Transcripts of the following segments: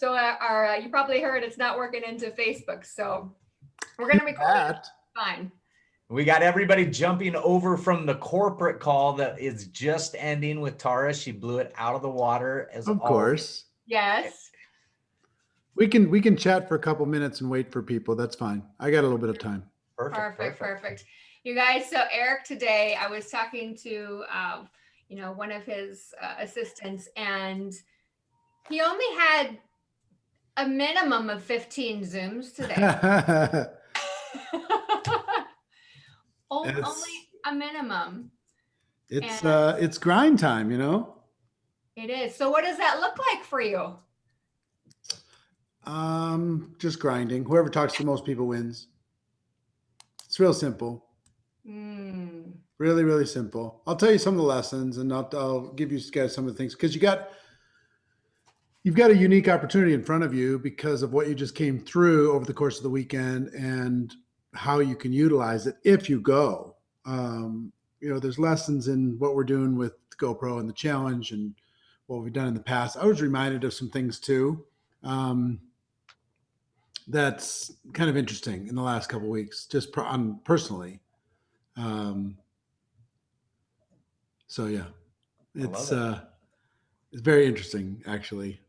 So you probably heard it's not working into Facebook. So we're going to record it. Fine. We got everybody jumping over from the corporate call that is just ending with Tara. She blew it out of the water as of course. Yes. We can chat for a couple minutes and wait for people. That's fine. I got a little bit of time. Perfect. You guys, so Eric today, I was talking to one of his assistants, and he only had a minimum of 15 Zooms today. Only a minimum. It's grind time, you know? It is. So what does that look like for you? Just grinding. Whoever talks to most people wins. It's real simple. Really, really simple. I'll tell you some of the lessons, and I'll give you guys some of the things, because you've got a unique opportunity in front of you because of what you just came through over the course of the weekend and how you can utilize it if you go. There's lessons in what we're doing with GoPro and the challenge and what we've done in the past. I was reminded of some things too. That's kind of interesting in the last couple of weeks, just personally. So yeah, it's very interesting, actually.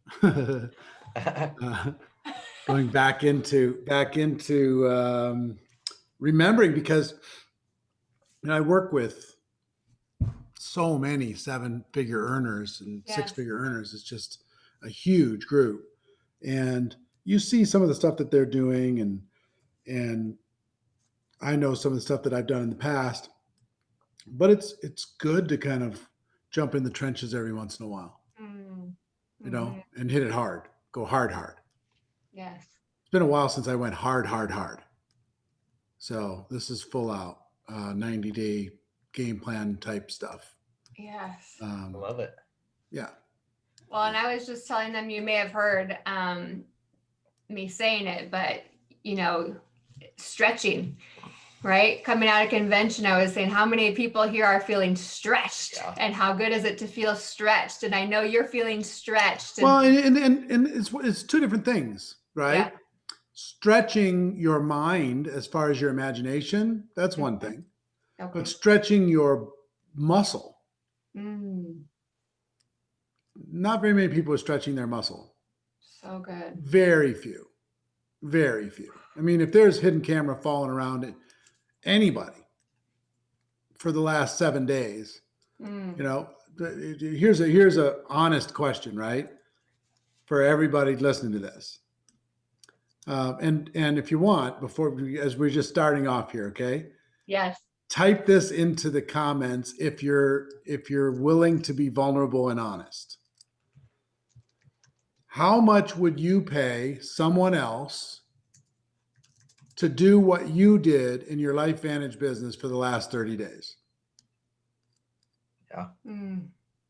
Going back into remembering, because I work with so many 7-figure earners and 6-figure earners. It's just a huge group, and you see some of the stuff that they're doing, and I know some of the stuff that I've done in the past, but it's good to kind of jump in the trenches every once in a while, and hit it hard, go hard. Yes. It's been a while since I went hard. So this is full out 90-day game plan type stuff. Yes. I love it. Yeah. Well, and I was just telling them, you may have heard me saying it, but stretching, right? Coming out of convention, I was saying, how many people here are feeling stretched, and how good is it to feel stretched? And I know you're feeling stretched. Well, and it's two different things, right? Yeah. Stretching your mind as far as your imagination, that's one thing. Okay. But stretching your muscle, not very many people are stretching their muscle. So good. Very few. I mean, if there's hidden camera falling around anybody for the last 7 days, here's a honest question, right? For everybody listening to this. And if you want, as we're just starting off here, okay? Yes. Type this into the comments if you're willing to be vulnerable and honest. How much would you pay someone else to do what you did in your LifeVantage business for the last 30 days? Yeah.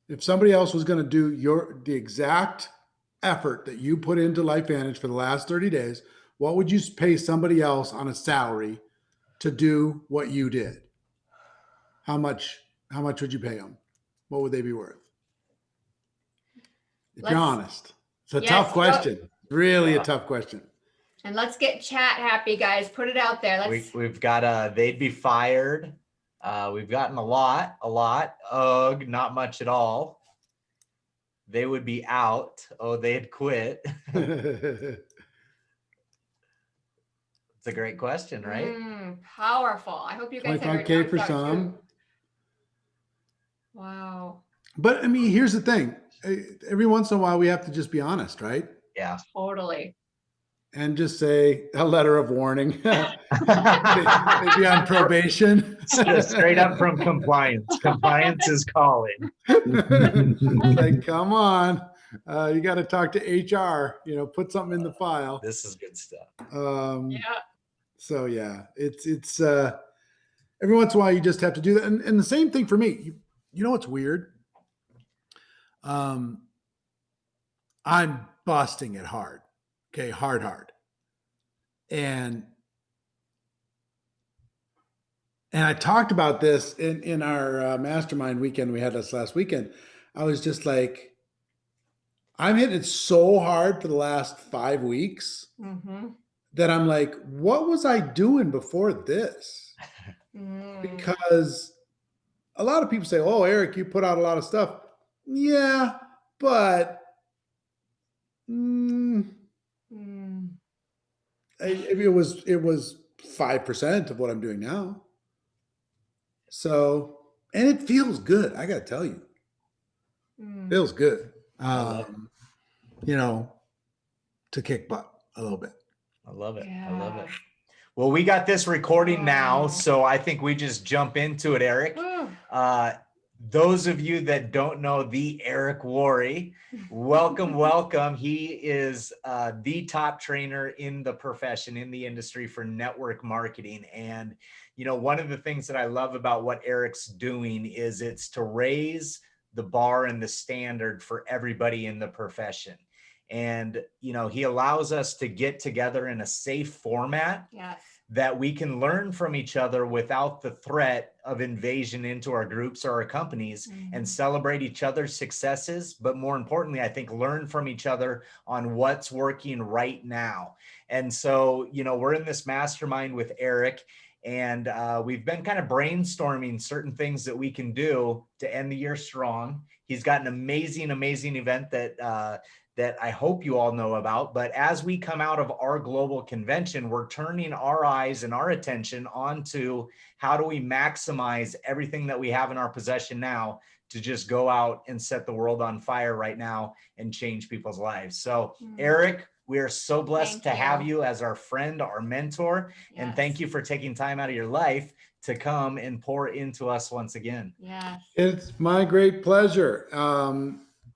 If somebody else was going to do the exact effort that you put into LifeVantage for the last 30 days, what would you pay somebody else on a salary to do what you did? How much would you pay them? What would they be worth? If you're honest. It's a tough question. Really a tough question. And let's get chat happy, guys. Put it out there. We've got they'd be fired. We've gotten a lot. Ugh, not much at all. They would be out. Oh, they'd quit. It's a great question, right? Powerful. I hope you guys have $25K for some. Too. Wow. But I mean, here's the thing. Every once in a while, we have to just be honest, right? Yeah. Totally. And just say a letter of warning. Maybe on probation. Straight up from compliance. Compliance is calling. Like, come on. You got to talk to HR, put something in the file. This is good stuff. Yeah. So yeah, it's every once in a while you just have to do that. And the same thing for me. You know what's weird? I'm busting it hard. Okay, hard. And I talked about this in our mastermind weekend we had this last weekend. I was just like, I'm hitting it so hard for the last 5 weeks that I'm like, what was I doing before this? Because a lot of people say, oh, Eric, you put out a lot of stuff. Yeah, but it was 5% of what I'm doing now. So, and it feels good. I got to tell you, feels good. You know, to kick butt a little bit. I love it. Yeah. I love it. Well, we got this recording now, so I think we just jump into it, Eric. Those of you that don't know the Eric Worre, welcome, welcome. He is the top trainer in the profession, in the industry for network marketing. And, you know, one of the things that I love about what Eric's doing is it's to raise the bar and the standard for everybody in the profession. And, you know, he allows us to get together in a safe format that we can learn from each other without the threat of invasion into our groups or our companies, and celebrate each other's successes. But more importantly, I think learn from each other on what's working right now. And so, you know, we're in this mastermind with Eric, and we've been kind of brainstorming certain things that we can do to end the year strong. He's got an amazing, amazing event that I hope you all know about. But as we come out of our global convention, we're turning our eyes and our attention onto how do we maximize everything that we have in our possession now to just go out and set the world on fire right now and change people's lives. So Eric, we are so blessed to have you as our friend, our mentor, and thank you for taking time out of your life to come and pour into us once again. It's my great pleasure.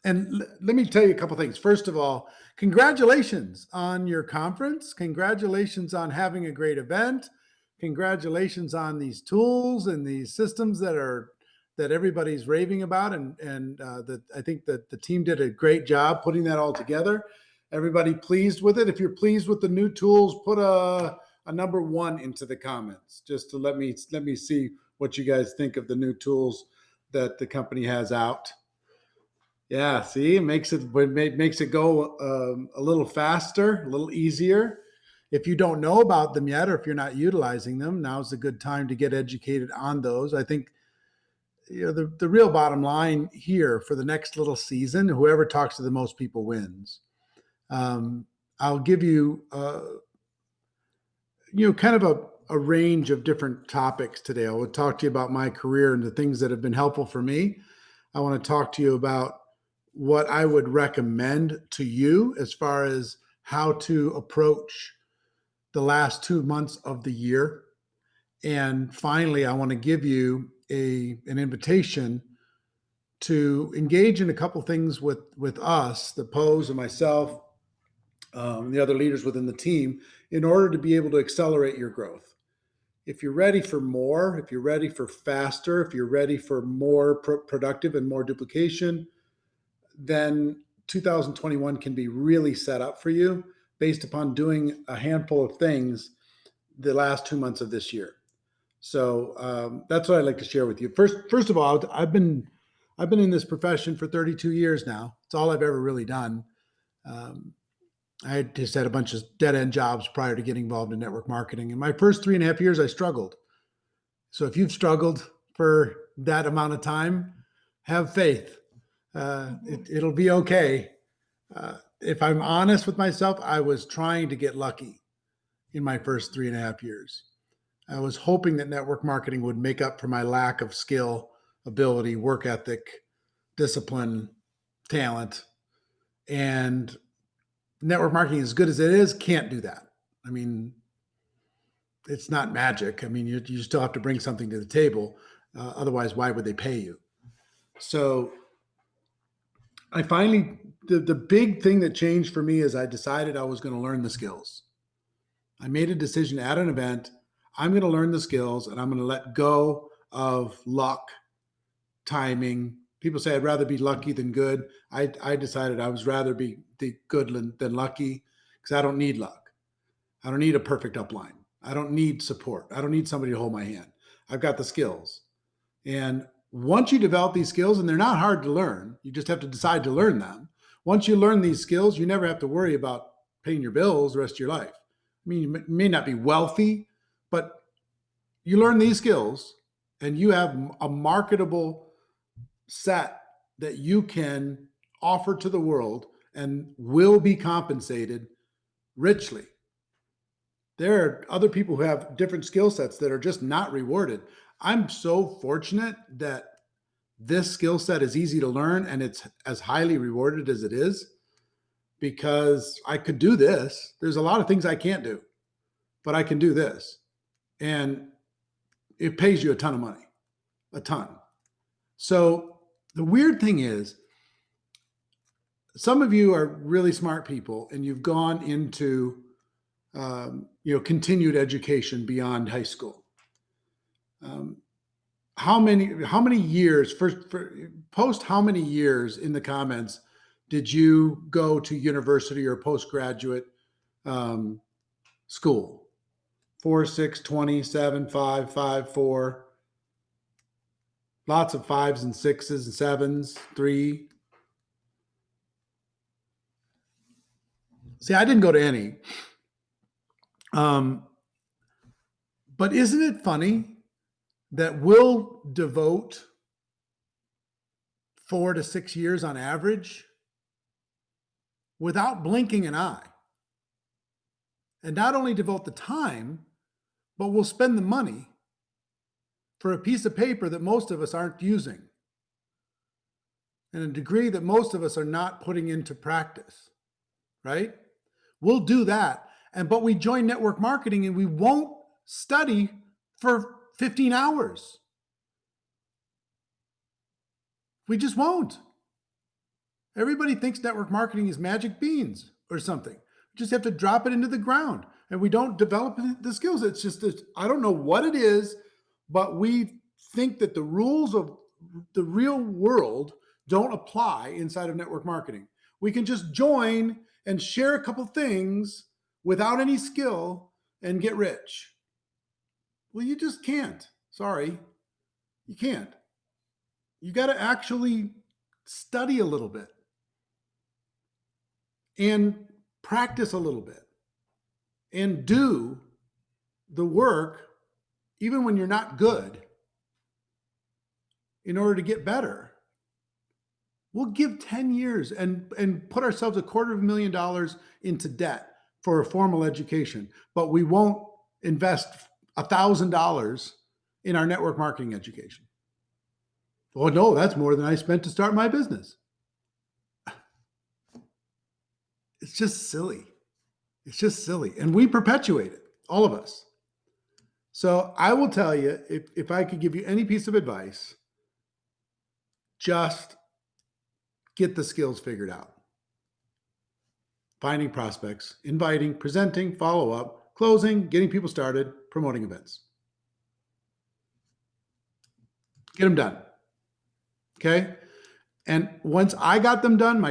And let me tell you a couple things. First of all, congratulations on your conference. Congratulations on having a great event. Congratulations on these tools and these systems that everybody's raving about. And that I think that the team did a great job putting that all together. Everybody pleased with it? If you're pleased with the new tools, put a number 1 into the comments, just to let me see what you guys think of the new tools that the company has out. Yeah, see, it makes it go a little faster, a little easier. If you don't know about them yet, or if you're not utilizing them, now's a good time to get educated on those. I think, you know, the real bottom line here for the next little season, whoever talks to the most people wins. I'll give you, you know, kind of a range of different topics today. I will talk to you about my career and the things that have been helpful for me. I want to talk to you about what I would recommend to you as far as how to approach the last 2 months of the year. And finally, I want to give you an invitation to engage in a couple things with us, the Pose and myself, the other leaders within the team, in order to be able to accelerate your growth. If you're ready for more, if you're ready for faster, if you're ready for more productive and more duplication, then 2021 can be really set up for you based upon doing a handful of things the last 2 months of this year. So that's what I'd like to share with you. First of all, I've been in this profession for 32 years now. It's all I've ever really done. I just had a bunch of dead-end jobs prior to getting involved in network marketing. In my first 3.5 years, I struggled. So if you've struggled for that amount of time, have faith. It'll be okay. If I'm honest with myself, I was trying to get lucky in my first 3.5 years. I was hoping that network marketing would make up for my lack of skill, ability, work ethic, discipline, talent. And network marketing, as good as it is, can't do that. I mean, it's not magic. I mean, you still have to bring something to the table. Otherwise, why would they pay you? So I finally, the big thing that changed for me is I decided I was going to learn the skills. I made a decision at an event. I'm going to learn the skills and I'm going to let go of luck, timing. People say I'd rather be lucky than good. I decided I was rather be good than lucky, because I don't need luck. I don't need a perfect upline. I don't need support. I don't need somebody to hold my hand. I've got the skills. And once you develop these skills, and they're not hard to learn, you just have to decide to learn them. Once you learn these skills, you never have to worry about paying your bills the rest of your life. I mean, you may not be wealthy, but you learn these skills and you have a marketable set that you can offer to the world and will be compensated richly. There are other people who have different skill sets that are just not rewarded. I'm so fortunate that this skill set is easy to learn and it's as highly rewarded as it is, because I could do this. There's a lot of things I can't do, but I can do this. And it pays you a ton of money, a ton. So the weird thing is, some of you are really smart people and you've gone into continued education beyond high school. How many years, post how many years in the comments did you go to university or postgraduate school? 4, 6, 20, 7, 5, 5, 4. Lots of 5s and 6s and 7s, 3. See, I didn't go to any. But isn't it funny that we'll devote 4 to 6 years on average without blinking an eye? And not only devote the time, but we'll spend the money for a piece of paper that most of us aren't using and a degree that most of us are not putting into practice, right? We'll do that. But we join network marketing and we won't study for 15 hours. We just won't. Everybody thinks network marketing is magic beans or something. We just have to drop it into the ground and we don't develop the skills. It's just, I don't know what it is, but we think that the rules of the real world don't apply inside of network marketing. We can just join and share a couple things without any skill and get rich. Well, you just can't. Sorry. You can't. You got to actually study a little bit and practice a little bit and do the work even when you're not good in order to get better. We'll give 10 years and put ourselves $250,000 into debt for a formal education, but we won't invest $1,000 in our network marketing education. Oh no, that's more than I spent to start my business. It's just silly. It's just silly. And we perpetuate it, all of us. So I will tell you, if I could give you any piece of advice, just get the skills figured out. Finding prospects, inviting, presenting, follow-up, closing, getting people started, promoting events. Get them done. Okay? And once I got them done,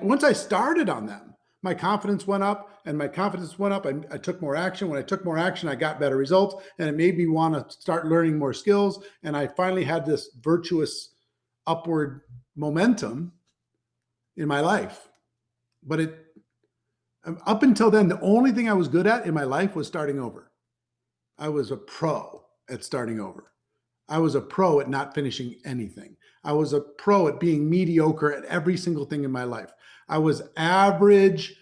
once I started on them, my confidence went up, and my confidence went up. I took more action. When I took more action, I got better results, and it made me want to start learning more skills. And I finally had this virtuous upward momentum in my life. But up until then, the only thing I was good at in my life was starting over. I was a pro at starting over. I was a pro at not finishing anything. I was a pro at being mediocre at every single thing in my life. I was average,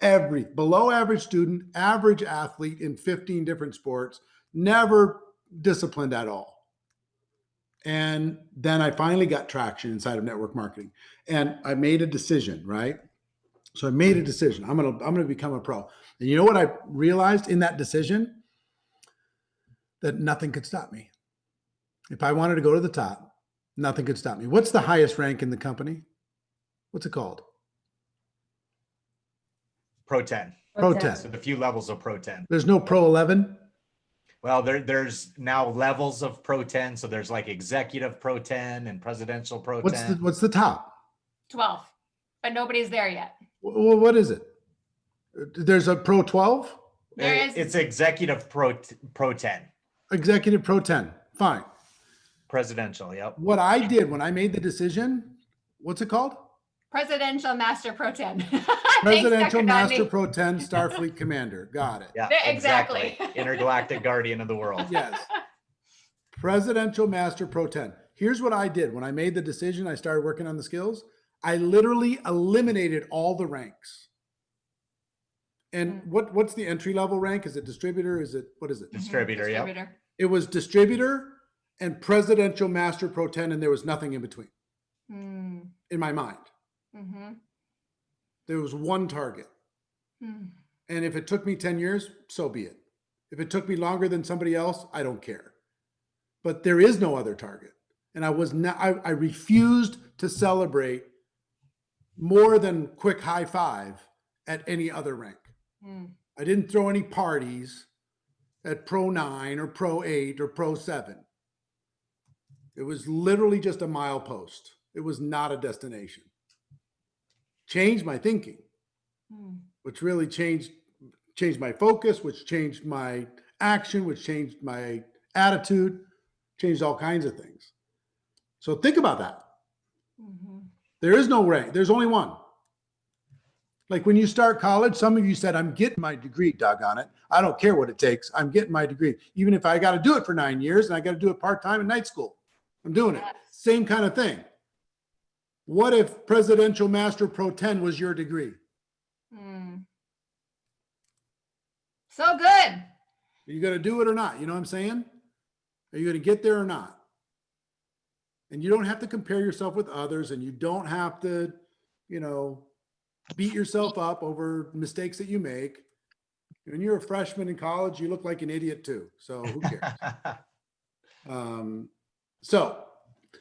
below average student, average athlete in 15 different sports, never disciplined at all. And then I finally got traction inside of network marketing, and I made a decision, right? So I made a decision. I'm gonna become a pro. And you know what I realized in that decision? That nothing could stop me. If I wanted to go to the top, nothing could stop me. What's the highest rank in the company? What's it called? Pro 10. Pro 10. So the few levels of Pro 10. There's no Pro 11? Well, there's now levels of Pro 10. So there's like executive Pro 10 and presidential Pro 10. What's the top? 12, but nobody's there yet. Well, what is it? There's a Pro 12? It's executive Pro 10. Executive Pro 10. Fine. Presidential, yep. What I did when I made the decision, what's it called? Presidential Master Pro 10. Presidential Thanks, Dr. Master Gandhi. Pro 10 Starfleet Commander. Got it. Yeah, Exactly. Intergalactic guardian of the world. Yes. Presidential Master Pro 10. Here's what I did when I made the decision. I started working on the skills. I literally eliminated all the ranks. And what's the entry level rank? Is it distributor? What is it? Distributor, yeah. It was distributor and Presidential Master Pro 10, and there was nothing in between in my mind. There was one target. And if it took me 10 years, so be it. If it took me longer than somebody else, I don't care. But there is no other target. And I refused to celebrate more than quick high five at any other rank. I didn't throw any parties at Pro 9 or Pro 8 or Pro 7. It was literally just a milepost. It was not a destination. Changed my thinking, which really changed my focus, which changed my action, which changed my attitude, changed all kinds of things. So think about that. There is no rank. There's only one. Like when you start college, some of you said, I'm getting my degree, doggone it. I don't care what it takes. I'm getting my degree. Even if I got to do it for 9 years and I got to do it part-time in night school, I'm doing it. Same kind of thing. What if Presidential Master Pro 10 was your degree? So good. Are you going to do it or not? You know what I'm saying? Are you going to get there or not? And you don't have to compare yourself with others, and you don't have to, beat yourself up over mistakes that you make. When you're a freshman in college, you look like an idiot too. So who cares? So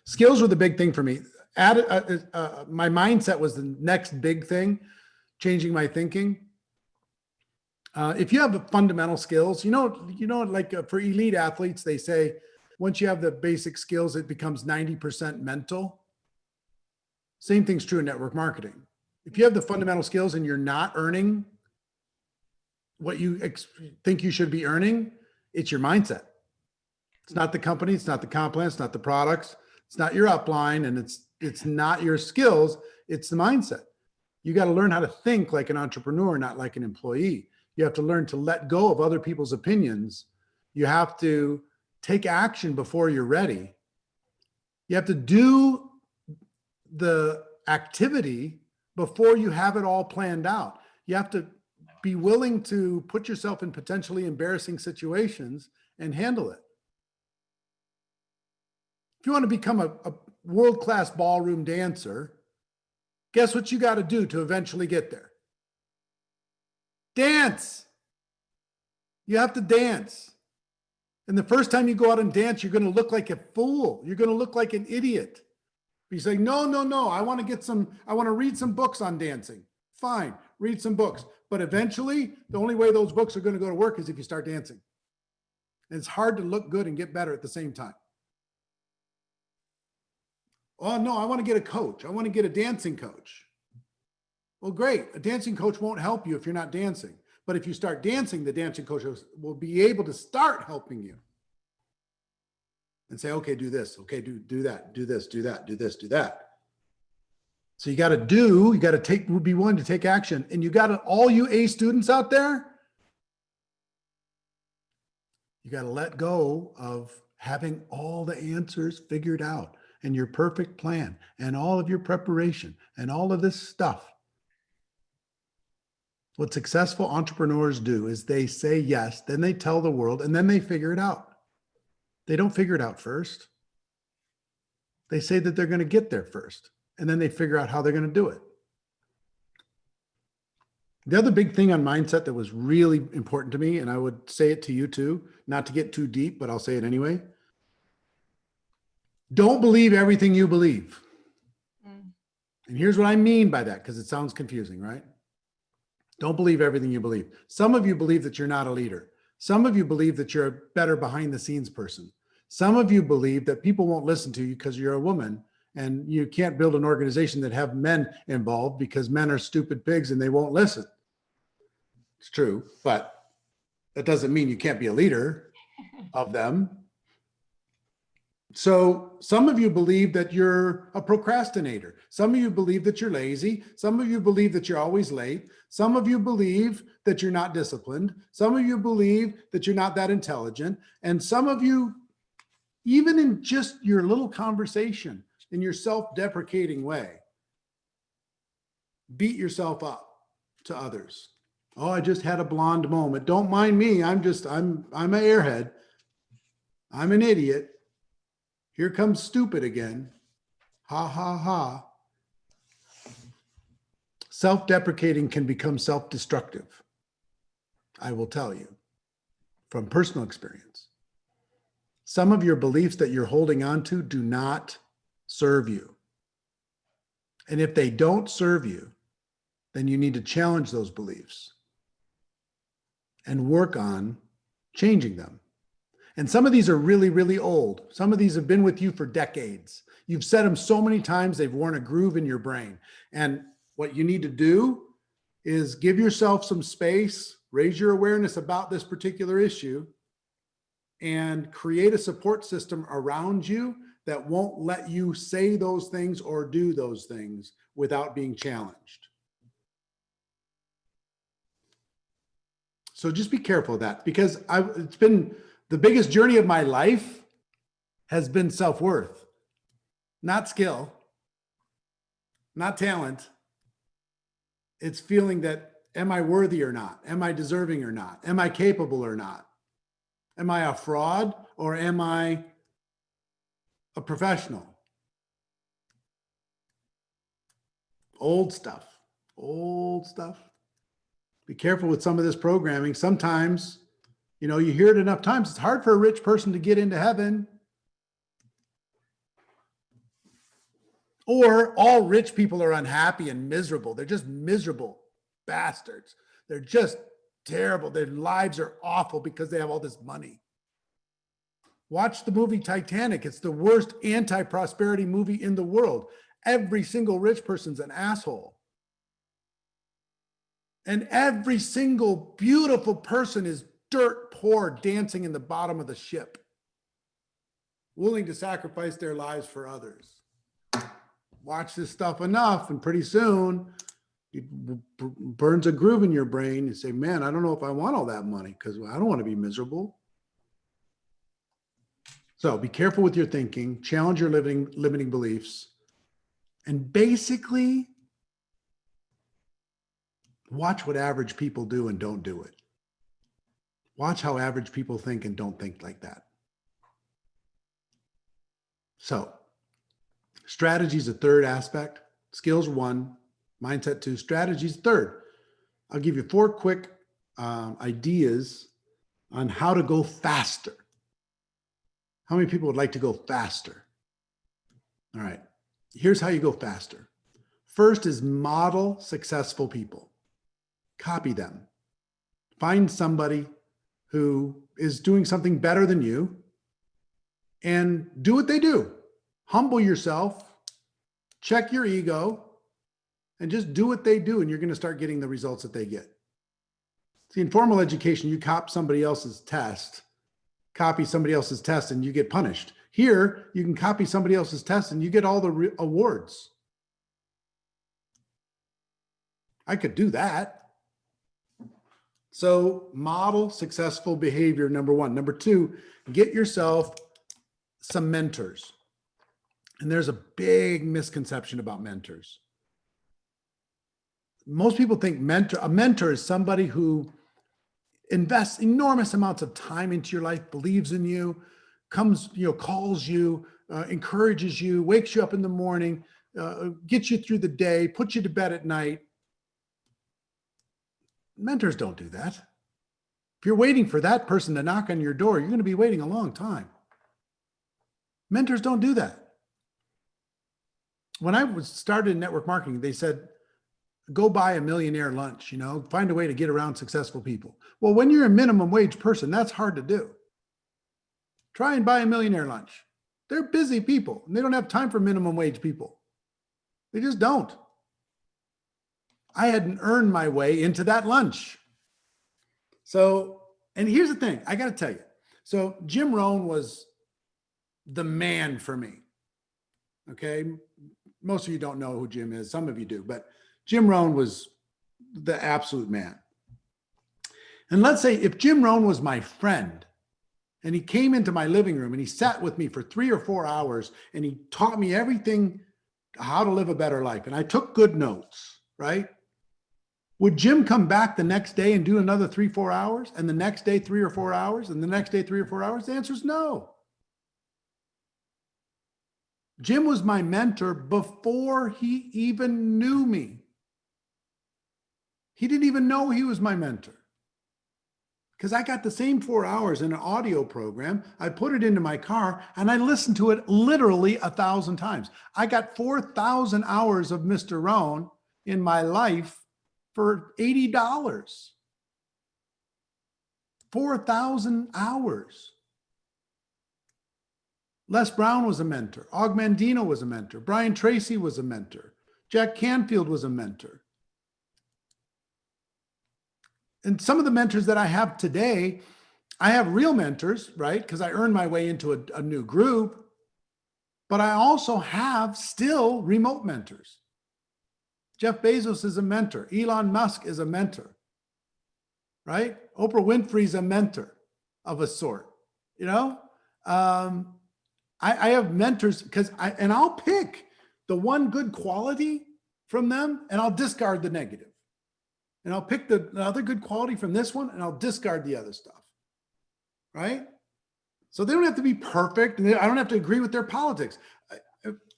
skills were the big thing for me. My mindset was the next big thing, changing my thinking. If you have the fundamental skills, like for elite athletes, they say once you have the basic skills, it becomes 90% mental. Same thing's true in network marketing. If you have the fundamental skills and you're not earning what you think you should be earning, it's your mindset. It's not the company. It's not the comp plan. It's not the products. It's not your upline, and it's not your skills. It's the mindset. You got to learn how to think like an entrepreneur, not like an employee. You have to learn to let go of other people's opinions. You have to take action before you're ready. You have to do the activity before you have it all planned out. You have to be willing to put yourself in potentially embarrassing situations and handle it. If you want to become a world-class ballroom dancer, guess what you got to do to eventually get there? Dance. You have to dance. And the first time you go out and dance, you're going to look like a fool. You're going to look like an idiot. You say, no, I want to read some books on dancing. Fine, read some books. But eventually, the only way those books are going to go to work is if you start dancing. And it's hard to look good and get better at the same time. Oh, no, I want to get a coach. I want to get a dancing coach. Well, great. A dancing coach won't help you if you're not dancing. But if you start dancing, the dancing coach will be able to start helping you. And say, okay, do this. Okay, do that. Do this, do that, do this, do that. So you got to be willing to take action. And you got to, all you A students out there, you got to let go of having all the answers figured out and your perfect plan and all of your preparation and all of this stuff. What successful entrepreneurs do is they say yes, then they tell the world, and then they figure it out. They don't figure it out first. They say that they're going to get there first, and then they figure out how they're going to do it. The other big thing on mindset that was really important to me, and I would say it to you too, not to get too deep, but I'll say it anyway. Don't believe everything you believe. And here's what I mean by that, because it sounds confusing, right? Don't believe everything you believe. Some of you believe that you're not a leader. Some of you believe that you're a better behind the scenes person. Some of you believe that people won't listen to you because you're a woman and you can't build an organization that have men involved because men are stupid pigs and they won't listen. It's true, but that doesn't mean you can't be a leader of them. So some of you believe that you're a procrastinator. Some of you believe that you're lazy. Some of you believe that you're always late. Some of you believe that you're not disciplined. Some of you believe that you're not that intelligent. And some of you, even in just your little conversation, in your self-deprecating way, beat yourself up to others. Oh, I just had a blonde moment. Don't mind me. I'm an airhead. I'm an idiot. Here comes stupid again. Ha, ha, ha. Self-deprecating can become self-destructive. I will tell you from personal experience. Some of your beliefs that you're holding on to do not serve you. And if they don't serve you, then you need to challenge those beliefs and work on changing them. And some of these are really, really old. Some of these have been with you for decades. You've said them so many times, they've worn a groove in your brain. And what you need to do is give yourself some space, raise your awareness about this particular issue, and create a support system around you that won't let you say those things or do those things without being challenged. So just be careful of that, because it's been the biggest journey of my life has been self-worth, not skill, not talent. It's feeling that, am I worthy or not? Am I deserving or not? Am I capable or not? Am I a fraud or am I a professional? Old stuff, old stuff. Be careful with some of this programming. Sometimes, you know, you hear it enough times, it's hard for a rich person to get into heaven. Or all rich people are unhappy and miserable. They're just miserable bastards. They're just terrible. Their lives are awful because they have all this money. Watch the movie Titanic. It's the worst anti-prosperity movie in the world. Every single rich person's an asshole. And every single beautiful person is dirt poor, dancing in the bottom of the ship, willing to sacrifice their lives for others. Watch this stuff enough, and pretty soon it burns a groove in your brain. You say, man, I don't know if I want all that money because I don't want to be miserable. So be careful with your thinking, challenge your limiting beliefs, and basically watch what average people do and don't do it. Watch how average people think and don't think like that. So strategy is a third aspect, skills 1, mindset 2, strategies third. I'll give you 4 quick ideas on how to go faster. How many people would like to go faster? All right, here's how you go faster. First is model successful people. Copy them. Find somebody who is doing something better than you and do what they do. Humble yourself, check your ego, and just do what they do, and you're going to start getting the results that they get. See, in formal education, you copy somebody else's test, and you get punished. Here, you can copy somebody else's test and you get all the awards. I could do that. So model successful behavior, number 1. Number 2, get yourself some mentors. And there's a big misconception about mentors. Most people think a mentor is somebody who invests enormous amounts of time into your life, believes in you, comes, calls you, encourages you, wakes you up in the morning, gets you through the day, puts you to bed at night. Mentors don't do that. If you're waiting for that person to knock on your door, you're going to be waiting a long time. Mentors don't do that. When I started in network marketing, they said, go buy a millionaire lunch, find a way to get around successful people. Well, when you're a minimum wage person, that's hard to do. Try and buy a millionaire lunch. They're busy people and they don't have time for minimum wage people. They just don't. I hadn't earned my way into that lunch. So, and here's the thing, I got to tell you. So Jim Rohn was the man for me. Okay. Most of you don't know who Jim is. Some of you do, but Jim Rohn was the absolute man. And let's say if Jim Rohn was my friend and he came into my living room and he sat with me for 3 or 4 hours and he taught me everything, how to live a better life, and I took good notes, right? Would Jim come back the next day and do another 3, 4 hours, and the next day 3 or 4 hours, and the next day 3 or 4 hours? The answer is no. Jim was my mentor before he even knew me. He didn't even know he was my mentor. Because I got the same 4 hours in an audio program. I put it into my car and I listened to it literally 1,000 times. I got 4,000 hours of Mr. Rohn in my life for $80. 4,000 hours. Les Brown was a mentor. Og Mandino was a mentor. Brian Tracy was a mentor. Jack Canfield was a mentor. And some of the mentors that I have today, I have real mentors, right? Because I earned my way into a new group, but I also have still remote mentors. Jeff Bezos is a mentor. Elon Musk is a mentor, right? Oprah Winfrey's a mentor of a sort, you know? I have mentors because I'll pick the one good quality from them and I'll discard the negative. And I'll pick the other good quality from this one and I'll discard the other stuff, right? So they don't have to be perfect and I don't have to agree with their politics.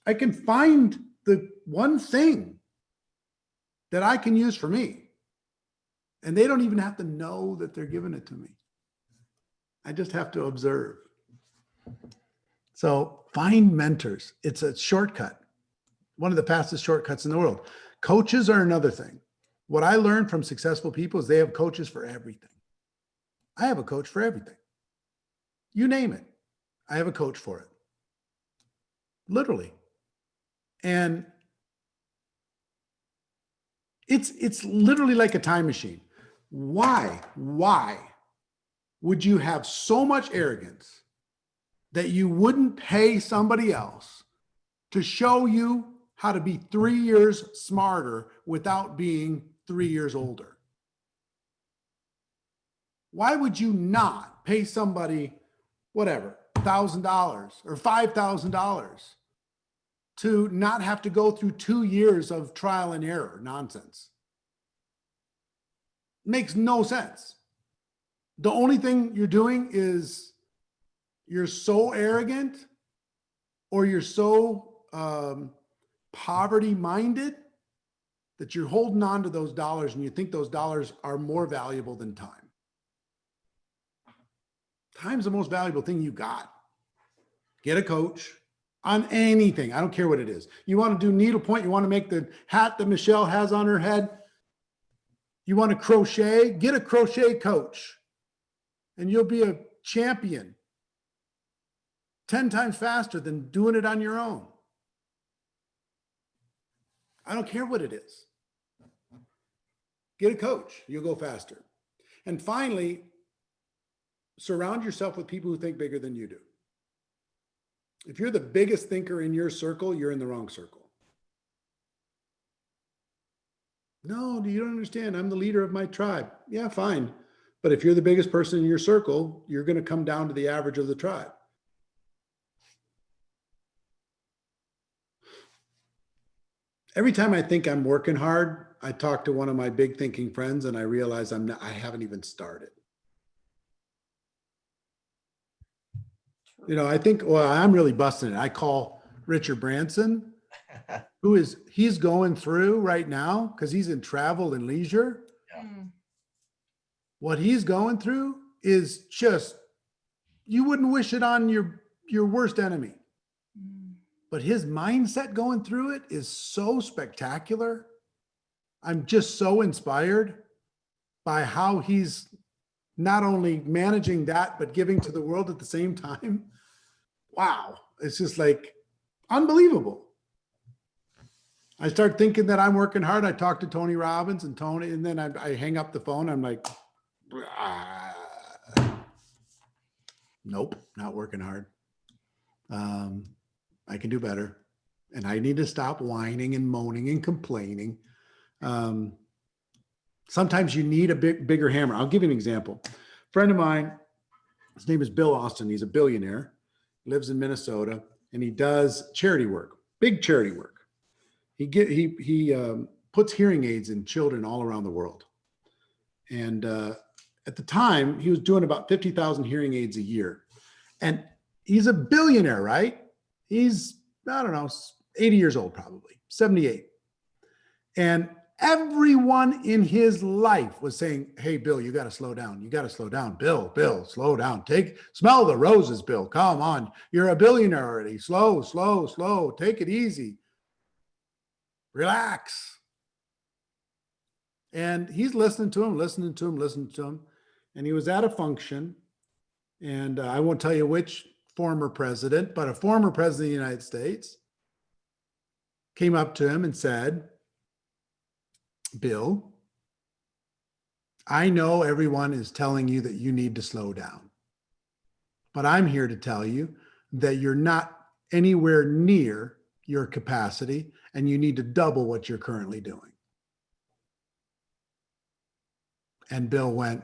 I can find the one thing that I can use for me. And they don't even have to know that they're giving it to me. I just have to observe. So find mentors. It's a shortcut. One of the fastest shortcuts in the world. Coaches are another thing. What I learned from successful people is they have coaches for everything. I have a coach for everything. You name it. I have a coach for it. Literally. And it's literally like a time machine. Why would you have so much arrogance that you wouldn't pay somebody else to show you how to be 3 years smarter without being 3 years older? Why would you not pay somebody, whatever, $1,000 or $5,000 to not have to go through 2 years of trial and error nonsense? Makes no sense. The only thing you're doing is you're so arrogant or you're so poverty minded that you're holding on to those dollars and you think those dollars are more valuable than time. Time's the most valuable thing you got. Get a coach on anything. I don't care what it is. You want to do needlepoint, you want to make the hat that Michelle has on her head, you want to crochet, get a crochet coach and you'll be a champion 10 times faster than doing it on your own. I don't care what it is. Get a coach, you'll go faster. And finally, surround yourself with people who think bigger than you do. If you're the biggest thinker in your circle, you're in the wrong circle. No, you don't understand. I'm the leader of my tribe. Yeah, fine. But if you're the biggest person in your circle, you're going to come down to the average of the tribe. Every time I think I'm working hard, I talk to one of my big thinking friends and I realize I haven't even started. You know, I think, well, I'm really busting it. I call Richard Branson, he's going through right now because he's in travel and leisure. Yeah. What he's going through is just, you wouldn't wish it on your worst enemy. But his mindset going through it is so spectacular. I'm just so inspired by how he's not only managing that, but giving to the world at the same time. Wow. It's just like unbelievable. I start thinking that I'm working hard. I talk to Tony Robbins and then I hang up the phone. I'm like, nope, not working hard. I can do better. And I need to stop whining and moaning and complaining. Sometimes you need a bigger hammer. I'll give you an example. A friend of mine, his name is Bill Austin. He's a billionaire, lives in Minnesota, and he does charity work, big charity work. He puts hearing aids in children all around the world. And at the time, he was doing about 50,000 hearing aids a year. And he's a billionaire, right? He's, I don't know, 80 years old, probably 78. And everyone in his life was saying, hey, Bill, you got to slow down. You got to slow down. Bill, slow down. Smell the roses, Bill. Come on. You're a billionaire already. Slow. Take it easy. Relax. And he's listening to him. And he was at a function, and I won't tell you which former president, but a former president of the United States came up to him and said, Bill, I know everyone is telling you that you need to slow down, but I'm here to tell you that you're not anywhere near your capacity and you need to double what you're currently doing. And Bill went,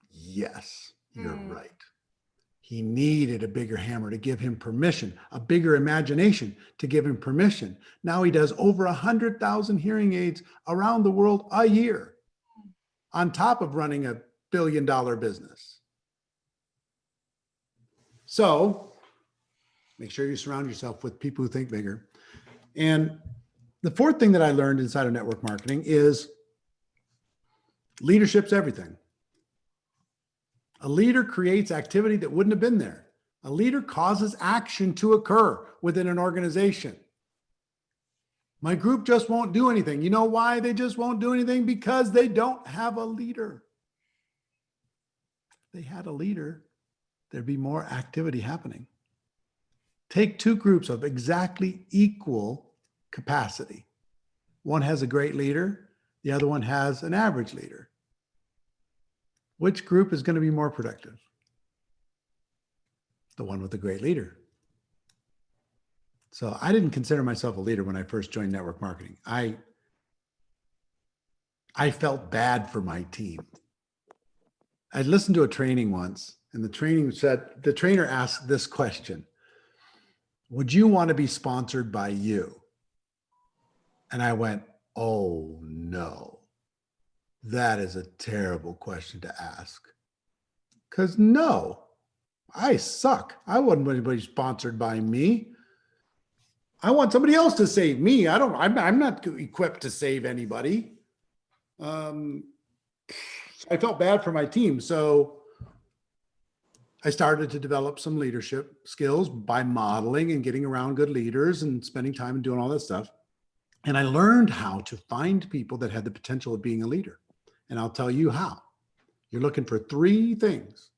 yes, you're right. He needed a bigger hammer to give him permission, a bigger imagination to give him permission. Now he does over 100,000 hearing aids around the world a year, on top of running a billion-dollar business. So make sure you surround yourself with people who think bigger. And the fourth thing that I learned inside of network marketing is leadership's everything. A leader creates activity that wouldn't have been there. A leader causes action to occur within an organization. My group just won't do anything. You know why they just won't do anything? Because they don't have a leader. If they had a leader, there'd be more activity happening. Take two groups of exactly equal capacity. One has a great leader. The other one has an average leader. Which group is going to be more productive? The one with the great leader. So I didn't consider myself a leader when I first joined network marketing. I felt bad for my team. I listened to a training once, and the trainer asked this question: would you want to be sponsored by you? And I went, oh no. That is a terrible question to ask. Because no, I suck. I wouldn't want anybody sponsored by me. I want somebody else to save me. I'm not equipped to save anybody. I felt bad for my team. So I started to develop some leadership skills by modeling and getting around good leaders and spending time and doing all that stuff. And I learned how to find people that had the potential of being a leader. And I'll tell you how. You're looking for three things.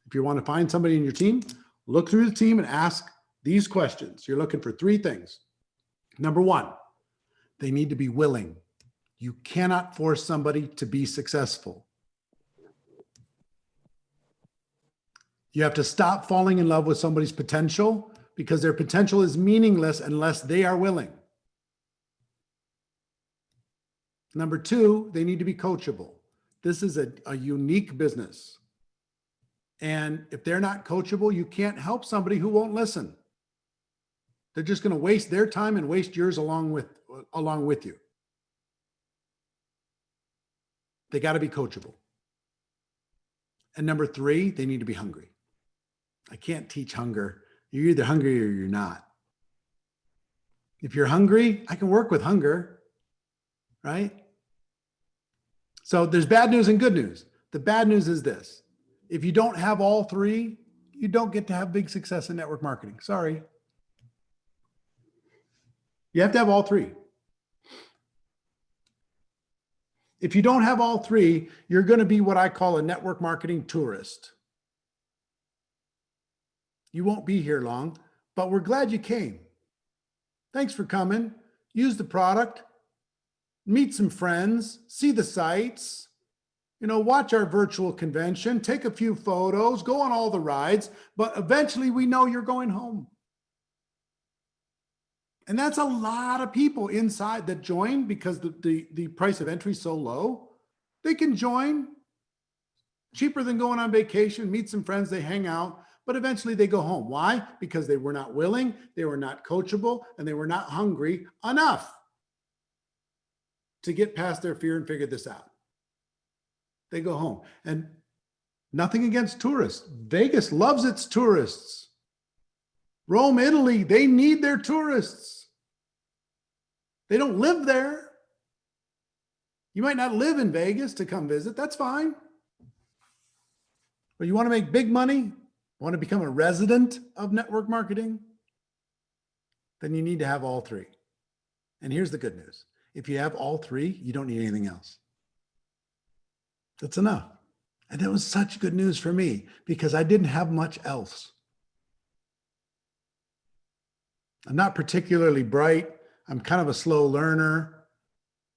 If you want to find somebody in your team, look through the team and ask these questions. You're looking for three things. Number one, they need to be willing. You cannot force somebody to be successful. You have to stop falling in love with somebody's potential, because their potential is meaningless unless they are willing. Number two, they need to be coachable. This is a unique business. And if they're not coachable, you can't help somebody who won't listen. They're just going to waste their time and waste yours along with you. They got to be coachable. And number three, they need to be hungry. I can't teach hunger. You're either hungry or you're not. If you're hungry, I can work with hunger, right? So there's bad news and good news. The bad news is this: if you don't have all three, you don't get to have big success in network marketing. Sorry. You have to have all three. If you don't have all three, you're going to be what I call a network marketing tourist. You won't be here long, but we're glad you came. Thanks for coming. Use the product. Meet some friends, see the sights, watch our virtual convention, take a few photos, go on all the rides, but eventually we know you're going home. And that's a lot of people inside that join because the price of entry is so low. They can join cheaper than going on vacation, meet some friends, they hang out, but eventually they go home. Why? Because they were not willing, they were not coachable, and they were not hungry enough to get past their fear and figure this out. They go home. And nothing against tourists. Vegas loves its tourists. Rome, Italy, they need their tourists. They don't live there. You might not live in Vegas to come visit. That's fine. But you want to make big money, want to become a resident of network marketing, then you need to have all three. And here's the good news. If you have all three, you don't need anything else. That's enough. And that was such good news for me because I didn't have much else. I'm not particularly bright. I'm kind of a slow learner.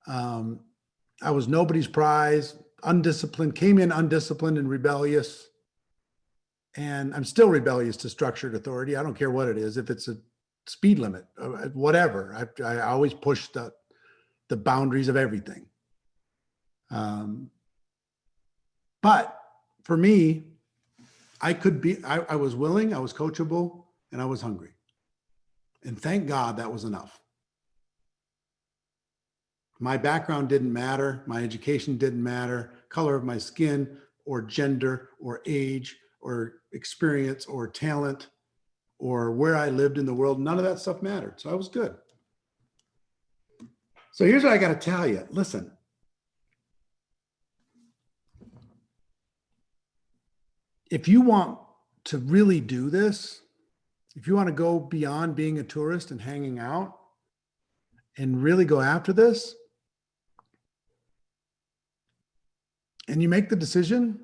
I was nobody's prize, undisciplined, came in undisciplined and rebellious. And I'm still rebellious to structured authority. I don't care what it is. If it's a speed limit, whatever, I always push the boundaries of everything. But for me, I was willing, I was coachable, and I was hungry. And thank God that was enough. My background didn't matter. My education didn't matter. Color of my skin or gender or age or experience or talent or where I lived in the world. None of that stuff mattered. So I was good. So here's what I got to tell you. Listen. If you want to really do this, if you want to go beyond being a tourist and hanging out and really go after this, and you make the decision,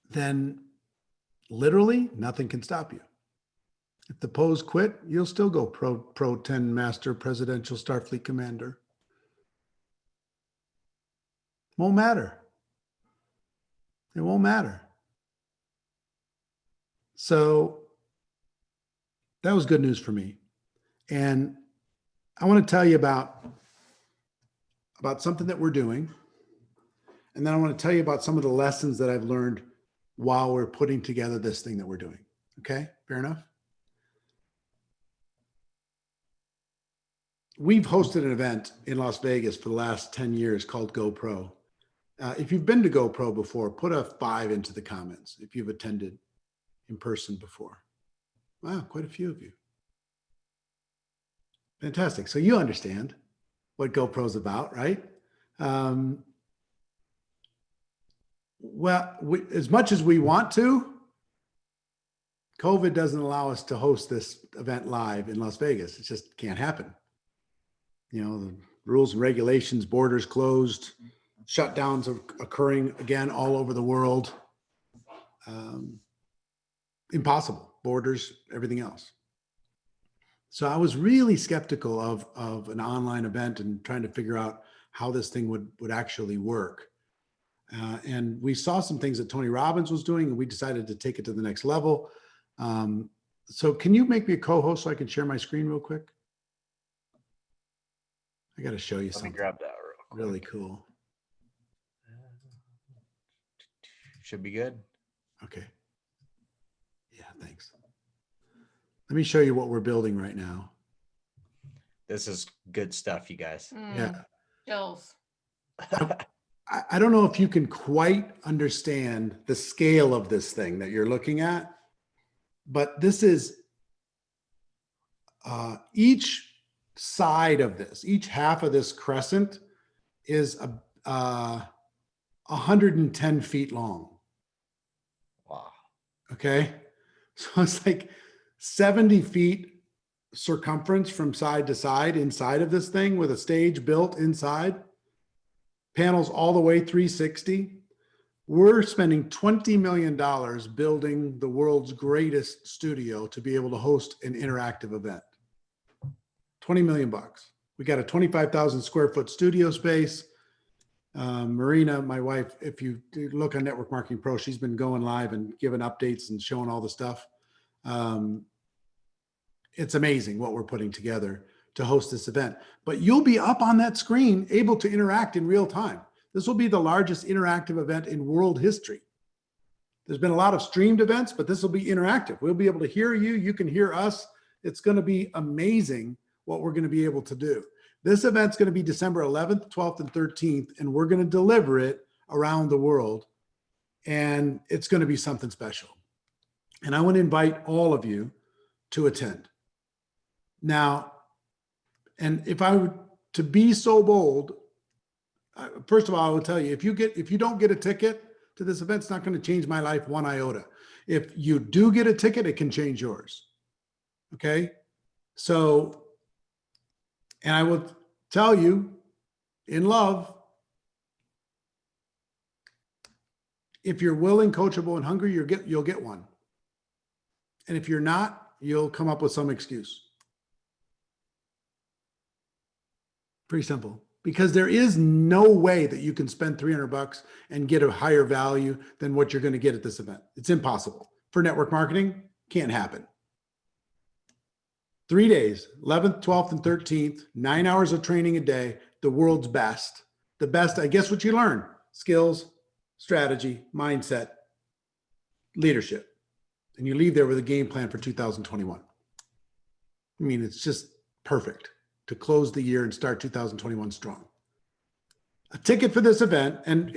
then literally nothing can stop you. If the pose quit, you'll still go Pro 10 Master Presidential Starfleet Commander. Won't matter. It won't matter. So that was good news for me. And I want to tell you about something that we're doing. And then I want to tell you about some of the lessons that I've learned while we're putting together this thing that we're doing. Okay, fair enough? We've hosted an event in Las Vegas for the last 10 years called GoPro. If you've been to GoPro before, put a 5 into the comments if you've attended in person before. Wow, quite a few of you. Fantastic. So you understand what GoPro's about, right? Well, as much as we want to, COVID doesn't allow us to host this event live in Las Vegas. It just can't happen. You know, the rules and regulations, borders closed, shutdowns are occurring again all over the world. Impossible. Borders, everything else. So I was really skeptical of an online event and trying to figure out how this thing would actually work. And we saw some things that Tony Robbins was doing, and we decided to take it to the next level. So can you make me a co-host so I can share my screen real quick? I got to show you something. Let me grab that real quick. Really cool. Should be good. Okay. Yeah, thanks. Let me show you what we're building right now. This is good stuff, you guys. Yeah. Chills. I don't know if you can quite understand the scale of this thing that you're looking at, but this is each side of this, each half of this crescent is 110 feet long. Wow. Okay. So it's like 70 feet circumference from side to side inside of this thing with a stage built inside. Panels all the way 360. We're spending $20 million building the world's greatest studio to be able to host an interactive event. 20 million bucks. We got a 25,000 square foot studio space. Marina, my wife, if you look on Network Marketing Pro, she's been going live and giving updates and showing all the stuff. it's amazing what we're putting together to host this event. But you'll be up on that screen, able to interact in real time. This will be the largest interactive event in world history. There's been a lot of streamed events, but this will be interactive. We'll be able to hear you. You can hear us. It's going to be amazing what we're going to be able to do. This event's going to be December 11th, 12th, and 13th, and we're going to deliver it around the world. And it's going to be something special. And I want to invite all of you to attend. Now, and if I were to be so bold, first of all, I will tell you, if you don't get a ticket to this event, it's not going to change my life one iota. If you do get a ticket, it can change yours. Okay? So, and I will tell you in love, if you're willing, coachable, and hungry, you'll get one. And if you're not, you'll come up with some excuse. Pretty simple. Because there is no way that you can spend $300 and get a higher value than what you're going to get at this event. It's impossible. For network marketing, can't happen. 3 days, 11th, 12th, and 13th, 9 hours of training a day, the world's best. The best, I guess what you learn, skills, strategy, mindset, leadership. And you leave there with a game plan for 2021. I mean, it's just perfect to close the year and start 2021 strong. A ticket for this event, and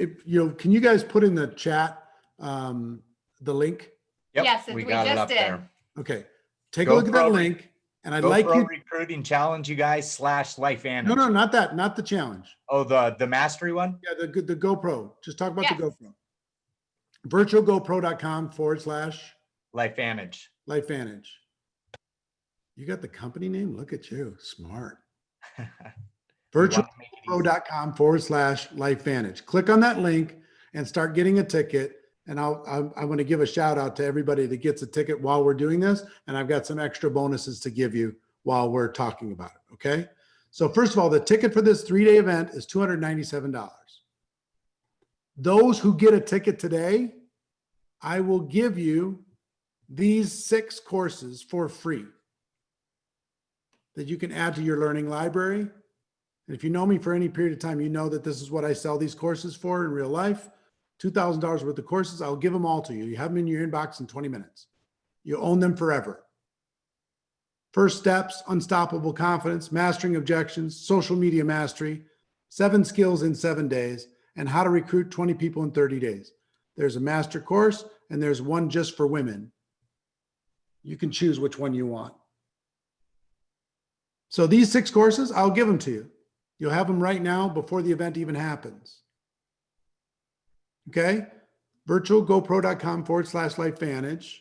can you guys put in the chat the link? Yep, Yes, we we got it just up did. there. Okay, take a look at that link, and I'd like you. Recruiting challenge, you guys / LifeVantage. No, not that, not the challenge. Oh, the mastery one. Yeah, the GoPro. Just talk about Yes. the GoPro. virtualgopro.com/LifeVantage. LifeVantage. You got the company name? Look at you, smart. virtualgopro.com/LifeVantage. Click on that link and start getting a ticket. And I want to give a shout out to everybody that gets a ticket while we're doing this. And I've got some extra bonuses to give you while we're talking about it. Okay. So first of all, the ticket for this 3-day event is $297. Those who get a ticket today, I will give you these 6 courses for free that you can add to your learning library. And if you know me for any period of time, you know that this is what I sell these courses for in real life. $2,000 worth of courses. I'll give them all to you. You have them in your inbox in 20 minutes. You own them forever. First steps, unstoppable confidence, mastering objections, social media mastery, 7 skills in 7 days, and how to recruit 20 people in 30 days. There's a master course and there's one just for women. You can choose which one you want. So these 6 courses, I'll give them to you. You'll have them right now before the event even happens. Okay? virtualgopro.com/LifeVantage.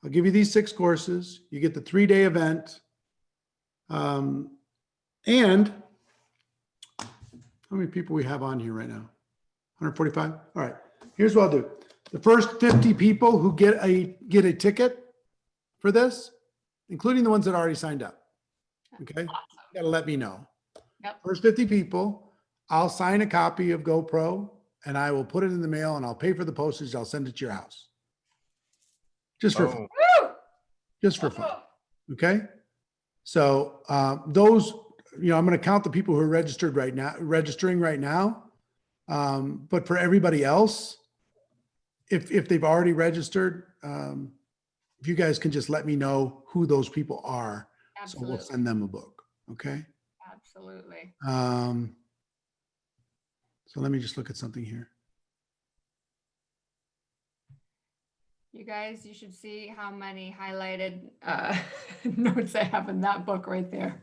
I'll give you these 6 courses. You get the 3-day event. And how many people we have on here right now? 145? All right. Here's what I'll do. The first 50 people who get a ticket for this, including the ones that already signed up. Okay? Awesome. You gotta let me know. Yep. First 50 people, I'll sign a copy of GoPro and I will put it in the mail and I'll pay for the postage. I'll send it to your house. Just for fun. Woo! Just for fun. Okay. So those, I'm going to count the people who are registering right now. But for everybody else, if they've already registered, if you guys can just let me know who those people are. Absolutely. So we'll send them a book. Okay. Absolutely. So let me just look at something here. You guys, you should see how many highlighted notes I have in that book right there.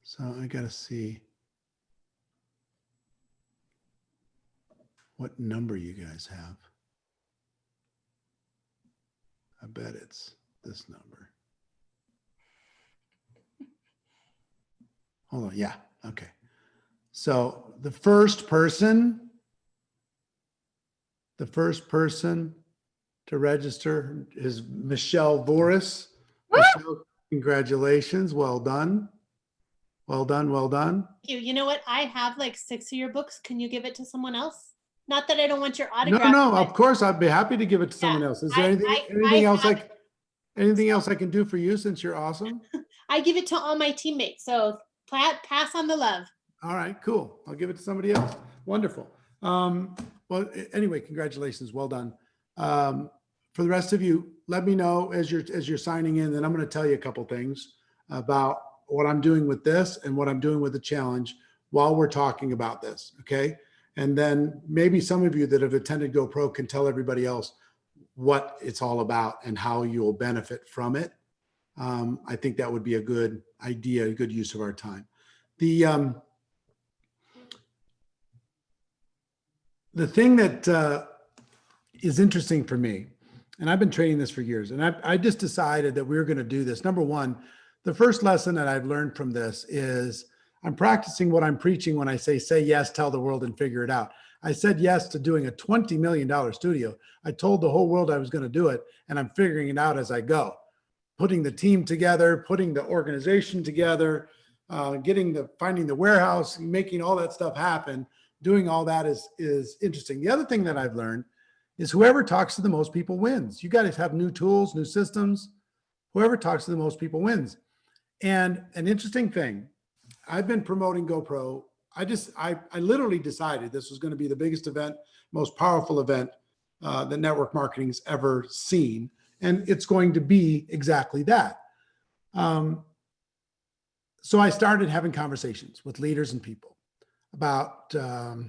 So I got to see what number you guys have. I bet it's this number. Hold on. Yeah. Okay. So the first person to register is Michelle Voris. Michelle, congratulations. Well done. Well done. Well done. You know what? I have like 6 of your books. Can you give it to someone else? Not that I don't want your No, autograph. no, but of course, I'd be happy to give it to someone else. Is there anything else have anything else I can do for you since you're awesome? I give it to all my teammates. So pass on the love. All right, cool. I'll give it to somebody else. Wonderful. Well, anyway, congratulations. Well done. For the rest of you, let me know as you're signing in, then I'm going to tell you a couple things about what I'm doing with this and what I'm doing with the challenge while we're talking about this. Okay. And then maybe some of you that have attended GoPro can tell everybody else what it's all about and how you'll benefit from it. I think that would be a good idea, a good use of our time. The thing that is interesting for me, and I've been training this for years, and I just decided that we were going to do this. Number one, the first lesson that I've learned from this is I'm practicing what I'm preaching when I say yes, tell the world and figure it out. I said yes to doing a $20 million studio. I told the whole world I was going to do it, and I'm figuring it out as I go. Putting the team together, putting the organization together, finding the warehouse, making all that stuff happen. Doing all that is interesting. The other thing that I've learned is whoever talks to the most people wins. You got to have new tools, new systems. Whoever talks to the most people wins. And an interesting thing, I've been promoting GoPro. I literally decided this was going to be the biggest event, most powerful event that network marketing's ever seen. And it's going to be exactly that. So I started having conversations with leaders and people about, I'll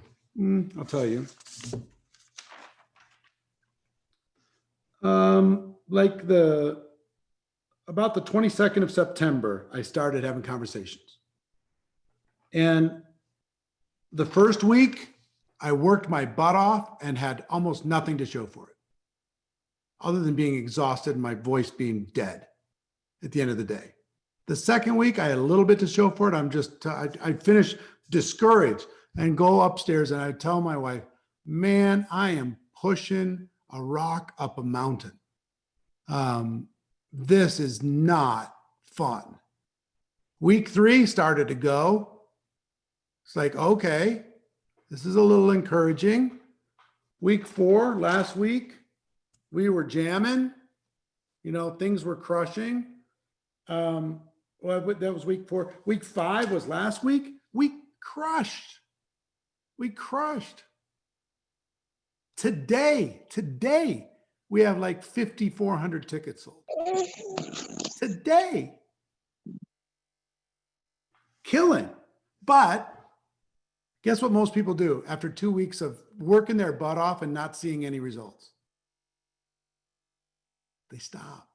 tell you, about the 22nd of September, I started having conversations. And the first week, I worked my butt off and had almost nothing to show for it, other than being exhausted and my voice being dead at the end of the day. The second week, I had a little bit to show for it. I finished discouraged and go upstairs and I tell my wife, man, I am pushing a rock up a mountain. This is not fun. Week 3 started to go. It's like, okay, this is a little encouraging. Week 4, last week, we were jamming, things were crushing. Well, that was week 4. Week 5 was last week. We crushed. Today, we have like 5,400 tickets sold. Today. Killing. But guess what most people do after 2 weeks of working their butt off and not seeing any results? They stop.